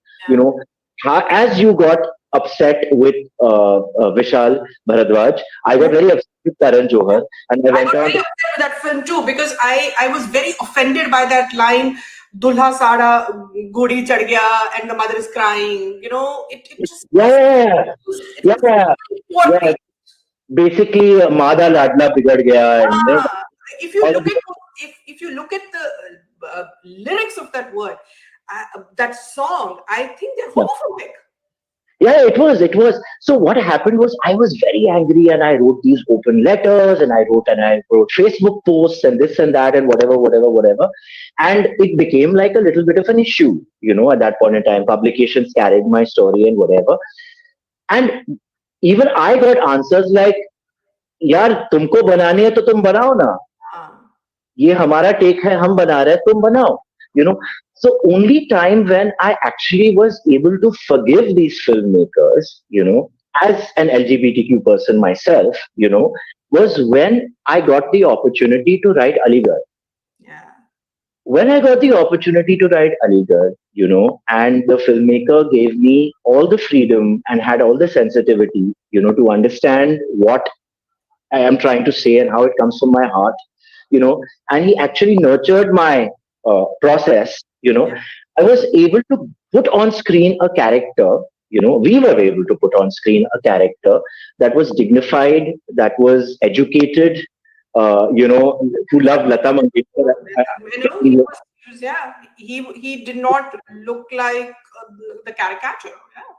B: As you got upset with Vishal Bharadwaj, I got very upset with Karan Johar, and I
A: I
B: went
A: got
B: on.
A: very upset with that film too because I was very offended by that line, Dulha Sara Godi Chad Gaya, and the mother is crying. It just
B: Yeah,
A: it
B: yeah,
A: was
B: yeah.
A: poor.
B: Yeah. Basically, Maada Ladla bigad gaya, and
A: If you
B: all of
A: look at if you look at the lyrics of that word, that song, I think they're
B: that.
A: homophobic.
B: Yeah, it was. So what happened was I was very angry, and I wrote these open letters, and I wrote Facebook posts and this and that and whatever. And it became like a little bit of an issue, at that point in time. Publications carried my story and whatever. And even I got answers like, यार तुमको बनानी है तो तुम बनाओ ना,
A: Uh,
B: ये हमारा टेक है, हम बना रहे हैं, तुम बनाओ. you know so only time when I actually was able to forgive these filmmakers, as an LGBTQ person myself, was when I got the opportunity to write Aligarh.
A: yeah.
B: When I got the opportunity to write Aligarh, and the filmmaker gave me all the freedom and had all the sensitivity, to understand what I am trying to say and how it comes from my heart, and he actually nurtured my process,
A: Yeah.
B: I was able to put on screen a character, we were able to put on screen a character that was dignified, that was educated, who loved Lata Mangeshkar.
A: Yeah, he did not look like the caricature. Yeah.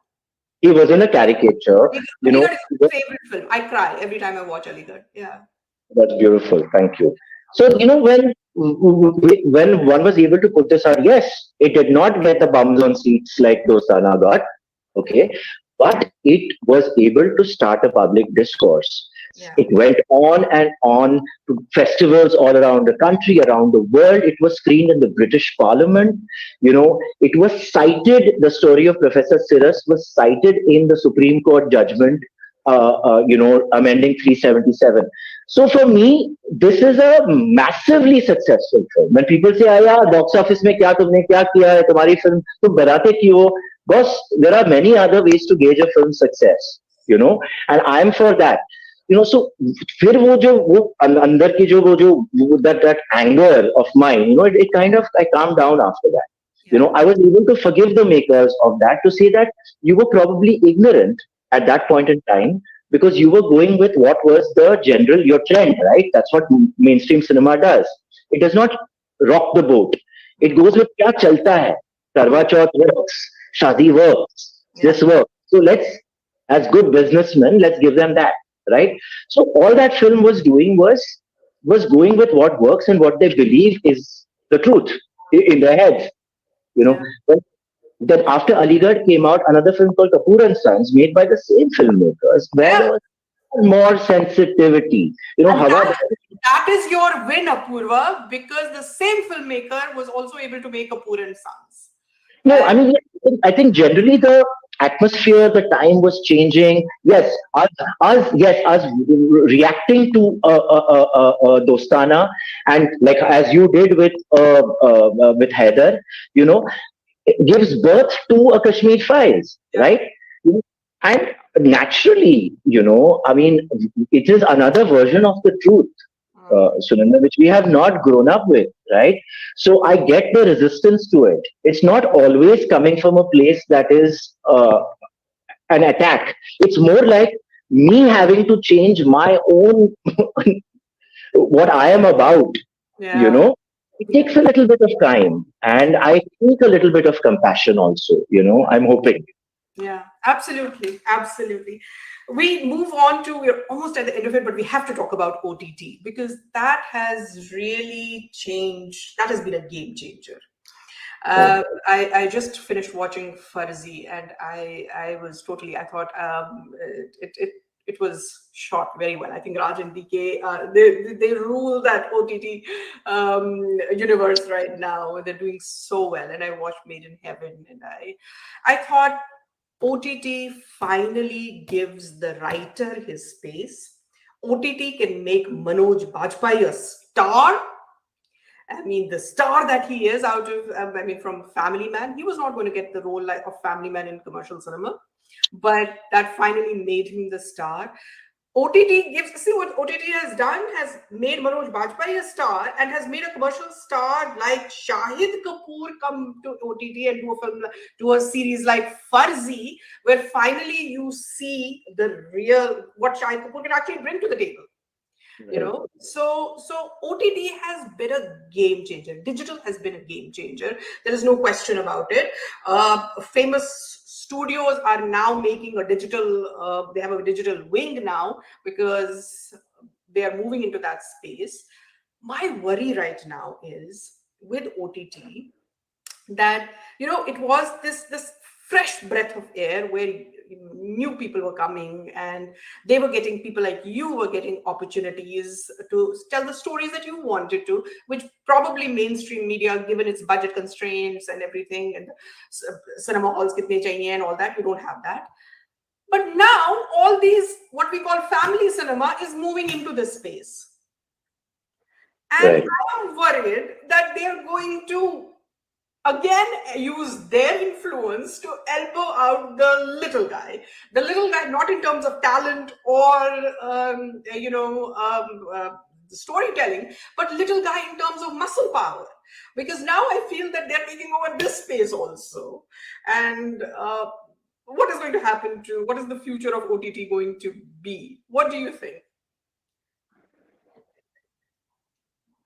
B: He wasn't a caricature,
A: Aligarh is my favorite film. I cry every time I watch Aligarh. Yeah.
B: That's beautiful. Thank you. So, when one was able to put this out, yes, it did not get the bums on seats like Dostana got, okay, but it was able to start a public discourse.
A: Yeah.
B: It went on and on to festivals all around the country, around the world. It was screened in the British Parliament. It was cited, the story of Professor Cyrus was cited in the Supreme Court judgment, amending 377. So for me, this is a massively successful film. When people say, "Ah, yeah, box office में क्या तुमने क्या किया है, तुम्हारी film तुम बनाते क्यों?" Boss, there are many other ways to gauge a film's success, and I'm for that. So फिर वो अंदर की that anger of mine, it kind of, I calmed down after that. You know, I was able to forgive the makers of that, to say that you were probably ignorant at that point in time, because you were going with what was the general, your trend, right? That's what mainstream cinema does. It does not rock the boat. It goes with kya chalta hai. Karwa Chauth works, Shadi works,
A: Yeah.
B: this works. So let's, as good businessmen, let's give them that, right? So all that film was doing was going with what works and what they believe is the truth in their heads, you know.
A: Yeah.
B: But then after Aligarh came out another film called Kapoor and Sons, made by the same filmmakers, where
A: Yeah.
B: there was more sensitivity. You know,
A: And
B: Hawa.
A: that is your win, Apurva, because the same filmmaker was also able to make Kapoor and Sons.
B: No,
A: And
B: I mean, I think generally the atmosphere, the time was changing. Yes, us reacting to Dostana, and like as you did with Haider, you know, it gives birth to a Kashmir Files,
A: yeah.
B: right? And naturally, you know, I mean, it is another version of the truth, Sunanda, which we have not grown up with, right? So I get the resistance to it. It's not always coming from a place that is an attack. It's more like me having to change my own what I am about, you
A: Yeah.
B: know. It
A: Yeah.
B: takes a little bit of time, and I think a little bit of compassion also, you know. I'm hoping.
A: Yeah, absolutely. Absolutely. We move on to, we're almost at the end of it, but we have to talk about OTT because that has really changed. That has been a game changer.
B: Right.
A: I just finished watching Farzi and I was totally, I thought it was shot very well. I think Raj and DK, they rule that OTT universe right now. They're doing so well. And I watched Made in Heaven and I thought OTT finally gives the writer his space. OTT can make Manoj Bajpayee a star. I mean, the star that he is out of, I mean, from Family Man, he was not going to get the role like of Family Man in commercial cinema, but that finally made him the star. OTT gives, see what OTT has done, has made Manoj Bajpayee a star and has made a commercial star like Shahid Kapoor come to OTT and do a film, do a series like Farzi, where finally you see the real, what Shahid Kapoor can actually bring to the table. You
B: Right.
A: know, so OTT has been a game changer. Digital has been a game changer. There is no question about it. Famous studios are now making a digital, they have a digital wing now because they are moving into that space. My worry right now is with OTT that, you know, it was this fresh breath of air where new people were coming and they were getting, people like you were getting opportunities to tell the stories that you wanted to, which probably mainstream media, given its budget constraints and everything, and cinema halls kitne chahiye and all that, you don't have that. But now all these, what we call family cinema, is moving into this space, and
B: Right.
A: I am worried that they are going to again use their influence to elbow out the little guy, not in terms of talent or storytelling, but little guy in terms of muscle power, because now I feel that they're taking over this space also. And what is going to happen to, what is the future of OTT going to be? What do you think?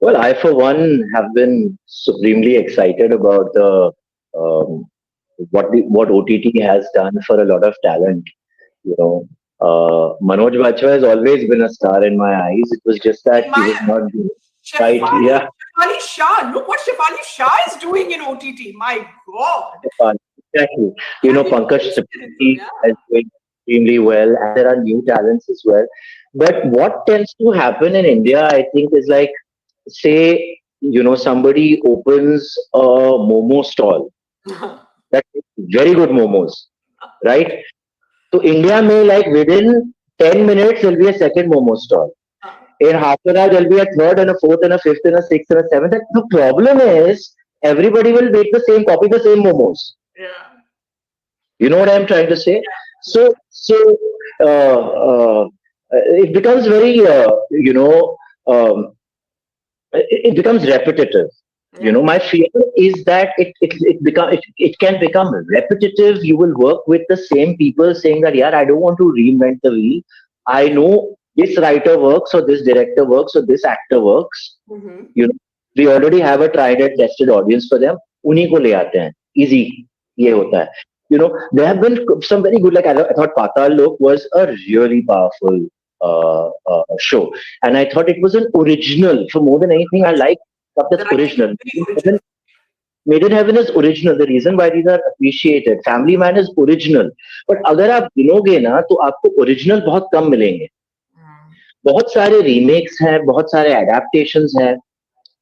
B: Well, I, for one, have been supremely excited about the um, what OTT has done for a lot of talent. You know, Manoj Bajpayee has always been a star in my eyes. It was just that
A: In
B: he
A: my
B: was not doing it right.
A: Shefali,
B: Yeah,
A: Shefali Shah. Look what Shefali Shah is doing in OTT. My God.
B: exactly. You
A: Have
B: know,
A: you
B: Pankaj
A: noticed it?
B: Tripathi
A: Yeah.
B: is doing extremely well, and there are new talents as well. But what tends to happen in India, I think, is like, say, you know, somebody opens a momo stall that makes very good momos, right? So India may, like, within 10 minutes there'll be a second momo stall. In half an hour there'll be a third and a fourth and a fifth and a sixth and a seventh. And the problem is everybody will make the same, copy the same momos.
A: Yeah.
B: You know what I'm trying to say? So uh, uh, it becomes very, um, it becomes repetitive.
A: Yeah.
B: My fear is that it can become repetitive. You will work with the same people saying that, yeah, I don't want to reinvent the wheel. I know this writer works, or this director works, or this actor works.
A: Mm-hmm.
B: You know, we already have a tried and tested audience for them. उन्हीं को ले आते हैं. Easy. ये होता है. There have been some very good, like I thought Patal Lok was a really powerful show. And I thought it was an original. For more than anything, I like stuff
A: The
B: that's
A: writing is
B: original.
A: very original.
B: Made in Heaven is original. The reason why these are appreciated. Family Man is original. But अगर आप गिनोगे ना तो आपको original बहुत कम मिलेंगे. बहुत सारे remakes हैं, बहुत सारे adaptations हैं.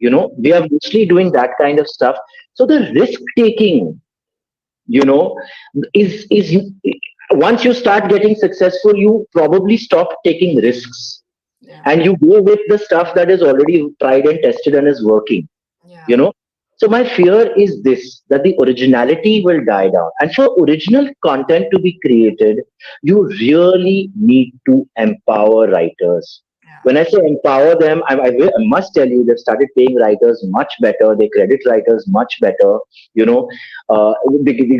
B: We are mostly doing that kind of stuff. So the risk taking, is once you start getting successful, you probably stop taking risks,
A: Yeah.
B: and you go with the stuff that is already tried and tested and is working.
A: Yeah.
B: So my fear is this, that the originality will die down. And for original content to be created, you really need to empower writers.
A: Yeah.
B: When I say empower them, I must tell you, they've started paying writers much better. They credit writers much better. They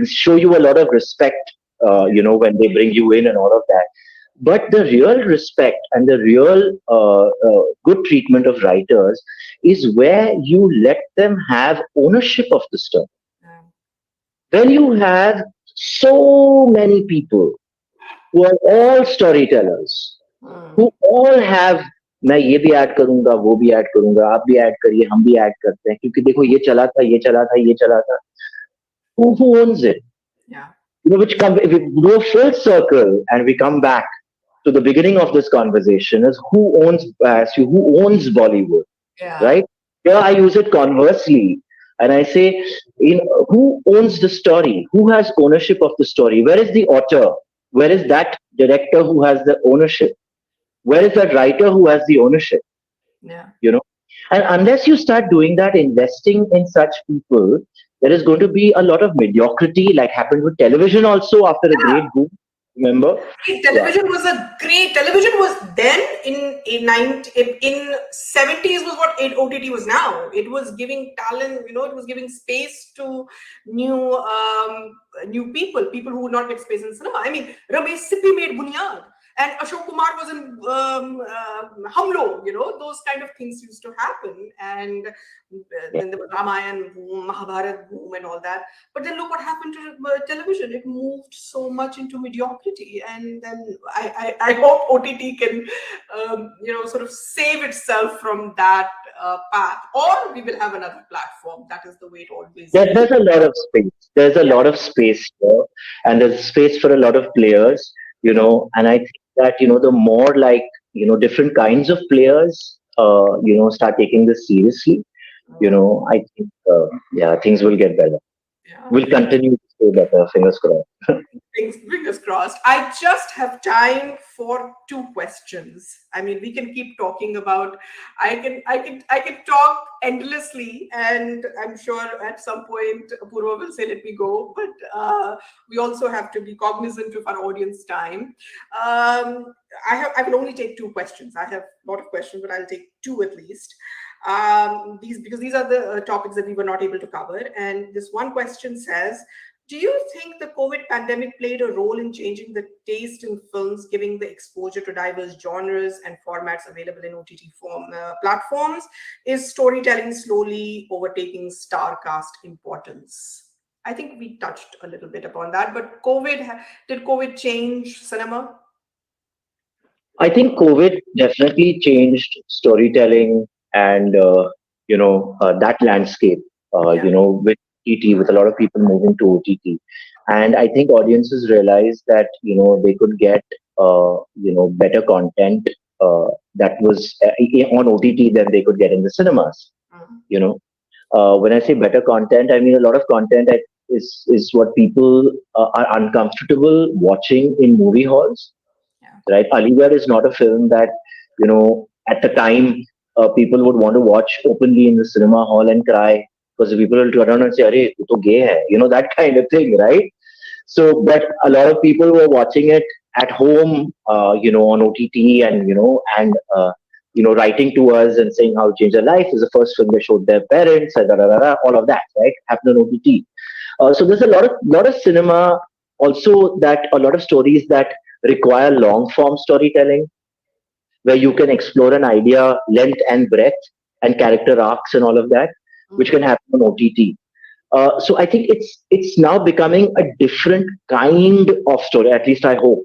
B: show you a lot of respect, when they bring you in and all of that. But the real respect and the real good treatment of writers is where you let them have ownership of the story.
A: Yeah.
B: When you have so many people who are all storytellers, who all have, मैं ये भी add करूंगा, वो भी add करूंगा, आप भी add करिए, हम भी ऐड करते हैं, क्योंकि देखो ये चला था, ये चला था, ये चला था. Who owns it?
A: Yeah.
B: If we do a full circle and we come back to the beginning of this conversation, is who owns Bollywood,
A: Yeah.
B: right? Here I use it conversely, and I say, who owns the story? Who has ownership of the story? Where is the author? Where is that director who has the ownership? Where is that writer who has the ownership?
A: Yeah.
B: And unless you start doing that, investing in such people, there is going to be a lot of mediocrity, like happened with television also after a great boom. Remember?
A: Television was a great. Television was then in 70s was what OTT was now. It was giving talent, it was giving space to new people who would not get space in cinema. I mean, Ramesh Sippy made Bunyad, and Ashok Kumar was in Hum Log. Those kind of things used to happen, and then there was Ramayana boom, Mahabharata boom, and all that. But then look what happened to television. It moved so much into mediocrity, and then I hope OTT can sort of save itself from that path, or we will have another platform. That is the way it always is.
B: There's a lot of space. There's a lot of space here, and there's space for a lot of players. And I think that the more, like, different kinds of players start taking this seriously, I think things will get better.
A: Yeah.
B: We'll continue to stay better. Fingers crossed.
A: Fingers crossed. I just have time for 2 questions. I mean, we can keep talking about. I can talk endlessly, and I'm sure at some point Apurva will say, "Let me go." But we also have to be cognizant of our audience time. I will only take 2 questions. I have a lot of questions, but I'll take 2 at least. These are the topics that we were not able to cover. And this one question says, do you think the COVID pandemic played a role in changing the taste in films, giving the exposure to diverse genres and formats available in OTT platforms? Is storytelling slowly overtaking star cast importance? I think we touched a little bit upon that, but did COVID change cinema?
B: I think COVID definitely changed storytelling and that landscape. With OTT, with a lot of people moving to OTT, and I think audiences realized that they could get better content that was on OTT than they could get in the cinemas. When I say better content, I mean a lot of content is what people are uncomfortable watching in movie halls. Right, Aligarh is not a film that at the time people would want to watch openly in the cinema hall and cry, because people will turn around and say, "Arey, tu to gay hai," that kind of thing, right? So, but a lot of people were watching it at home, on OTT, and writing to us and saying how it changed their life. Is the first film they showed their parents, and all of that, right? Happened on OTT. So there's a lot of cinema also, that a lot of stories that require long form storytelling, where you can explore an idea, length and breadth, and character arcs and all of that, which can happen on OTT. So I think it's now becoming a different kind of story. At least I hope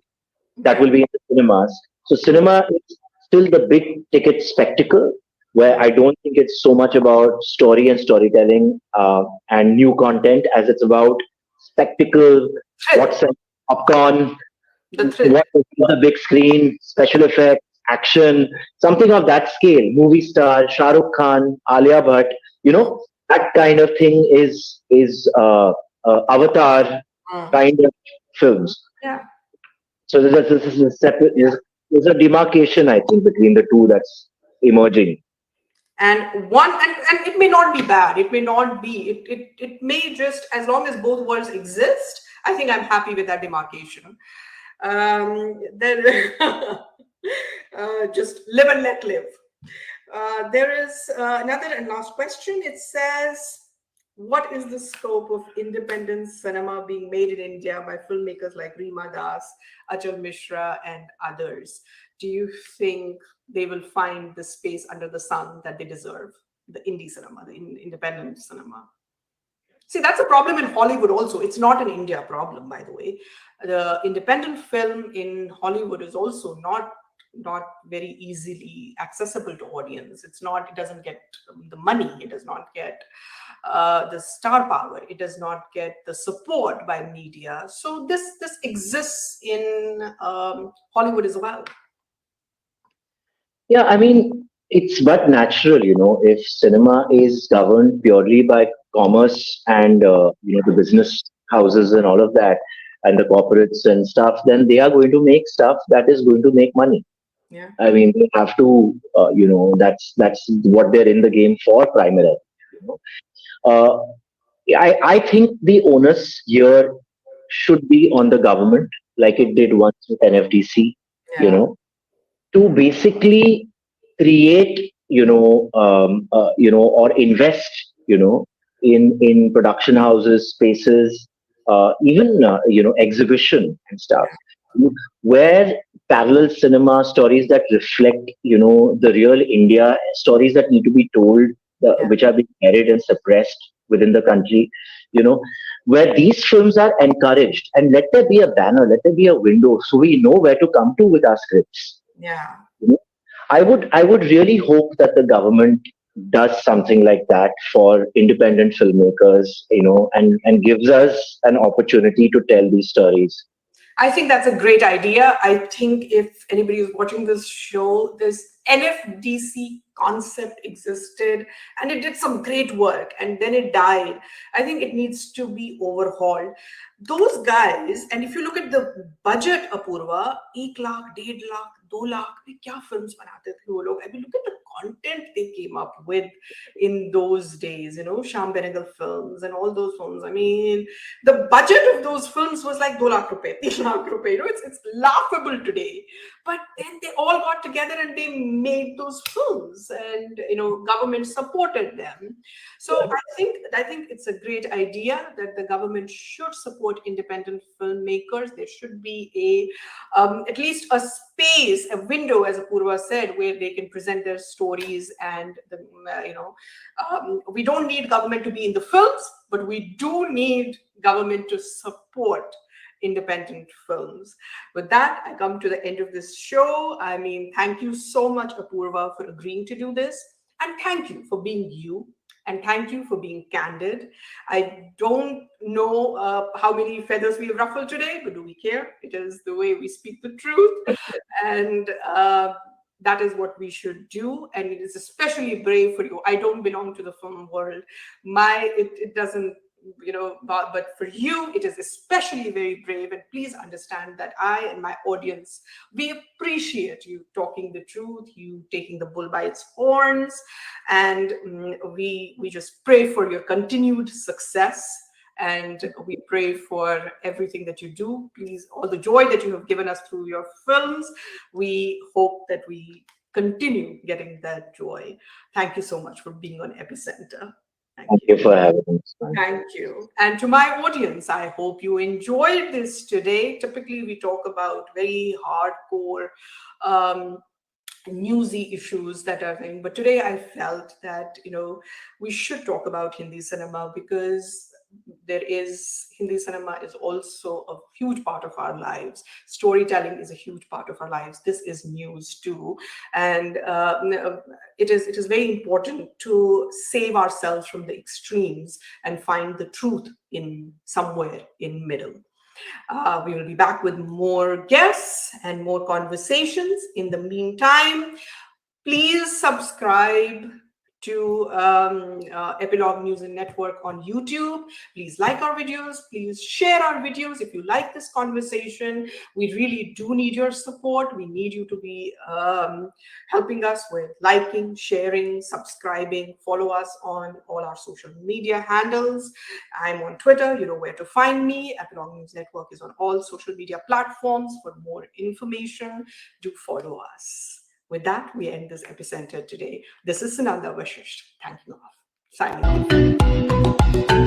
B: that will be in the cinemas. So cinema is still the big ticket spectacle, where I don't think it's so much about story and storytelling and new content, as it's about spectacle, what's popcorn,
A: The thrill.
B: what is the big screen, special effects, action, something of that scale. Movie star, Shah Rukh Khan, Alia Bhatt, that kind of thing is Avatar kind of films.
A: Yeah.
B: So this is a separate. There's a demarcation, I think, between the two that's emerging.
A: And it may not be bad. It may not be. It may just, as long as both worlds exist, I think I'm happy with that demarcation. Then just live and let live. There is another and last question. It says, what is the scope of independent cinema being made in India by filmmakers like Reema Das, Ajal Mishra, and others? Do you think they will find the space under the sun that they deserve? The indie cinema, the independent cinema. See, that's a problem in Hollywood also. It's not an India problem, by the way. The independent film in Hollywood is also not very easily accessible to audience. It doesn't get the money. It does not get the star power. It does not get the support by media. So this exists in Hollywood as well.
B: Yeah, I mean, it's but natural, if cinema is governed purely by commerce and the business houses and all of that, and the corporates and stuff, then they are going to make stuff that is going to make money.
A: Yeah.
B: I mean, they have to, that's what they're in the game for primarily. Uh, I think the onus here should be on the government, like it did once with NFDC,
A: Yeah.
B: to basically create, or invest, in production houses, spaces, even exhibition and stuff, where parallel cinema stories that reflect, the real India, stories that need to be told, which are being buried and suppressed within the country, where these films are encouraged, and let there be a banner, let there be a window, so we know where to come to with our scripts.
A: Yeah.
B: I would really hope that the government does something like that for independent filmmakers, and gives us an opportunity to tell these stories.
A: I think that's a great idea. I think if anybody is watching this show, this NFDC concept existed and it did some great work and then it died. I think it needs to be overhauled. Those guys, and if you look at the budget, Apurva, 1 lakh, 1.5 lakh, 2 lakh, में क्या films बनाते थे वो लोग? I mean, look at the content they came up with in those days, Sham Benegal films and all those films. I mean, the budget of those films was like 2 lakh rupees, 3 lakh rupees. It's laughable today. But then they all got together and they made those films, and government supported them. So I think it's a great idea that the government should support independent filmmakers. There should be at least a space, a window, as Apurva said, where they can present their stories. And we don't need government to be in the films, but we do need government to support independent films. With that, I come to the end of this show. I mean, thank you so much, Apurva, for agreeing to do this. And thank you for being you. And thank you for being candid. I don't know how many feathers we have ruffled today, but do we care? It is the way we speak the truth. And that is what we should do. And it is especially brave for you. I don't belong to the film world. It doesn't, but for you, it is especially very brave. And please understand that I and my audience, we appreciate you talking the truth, you taking the bull by its horns. And we just pray for your continued success. And we pray for everything that you do. Please, all the joy that you have given us through your films, we hope that we continue getting that joy. Thank you so much for being on Epicenter. Thank
B: Thank
A: you.
B: you for having me.
A: Thank you. And to my audience, I hope you enjoyed this today. Typically, we talk about very hardcore, um, newsy issues that are thing. But today I felt that, we should talk about Hindi cinema because Hindi cinema is also a huge part of our lives. Storytelling is a huge part of our lives. This is news too. And it is very important to save ourselves from the extremes and find the truth in somewhere in middle. We will be back with more guests and more conversations. In the meantime, please subscribe to Epilogue News and Network on YouTube. Please like our videos. Please share our videos if you like this conversation. We really do need your support. We need you to be helping us with liking, sharing, subscribing. Follow us on all our social media handles. I'm on Twitter. You know where to find me. Epilogue News Network is on all social media platforms. For more information, do follow us. With that, we end this Epicenter today. This is Sunanda Vashisht. Thank you all. Signing off.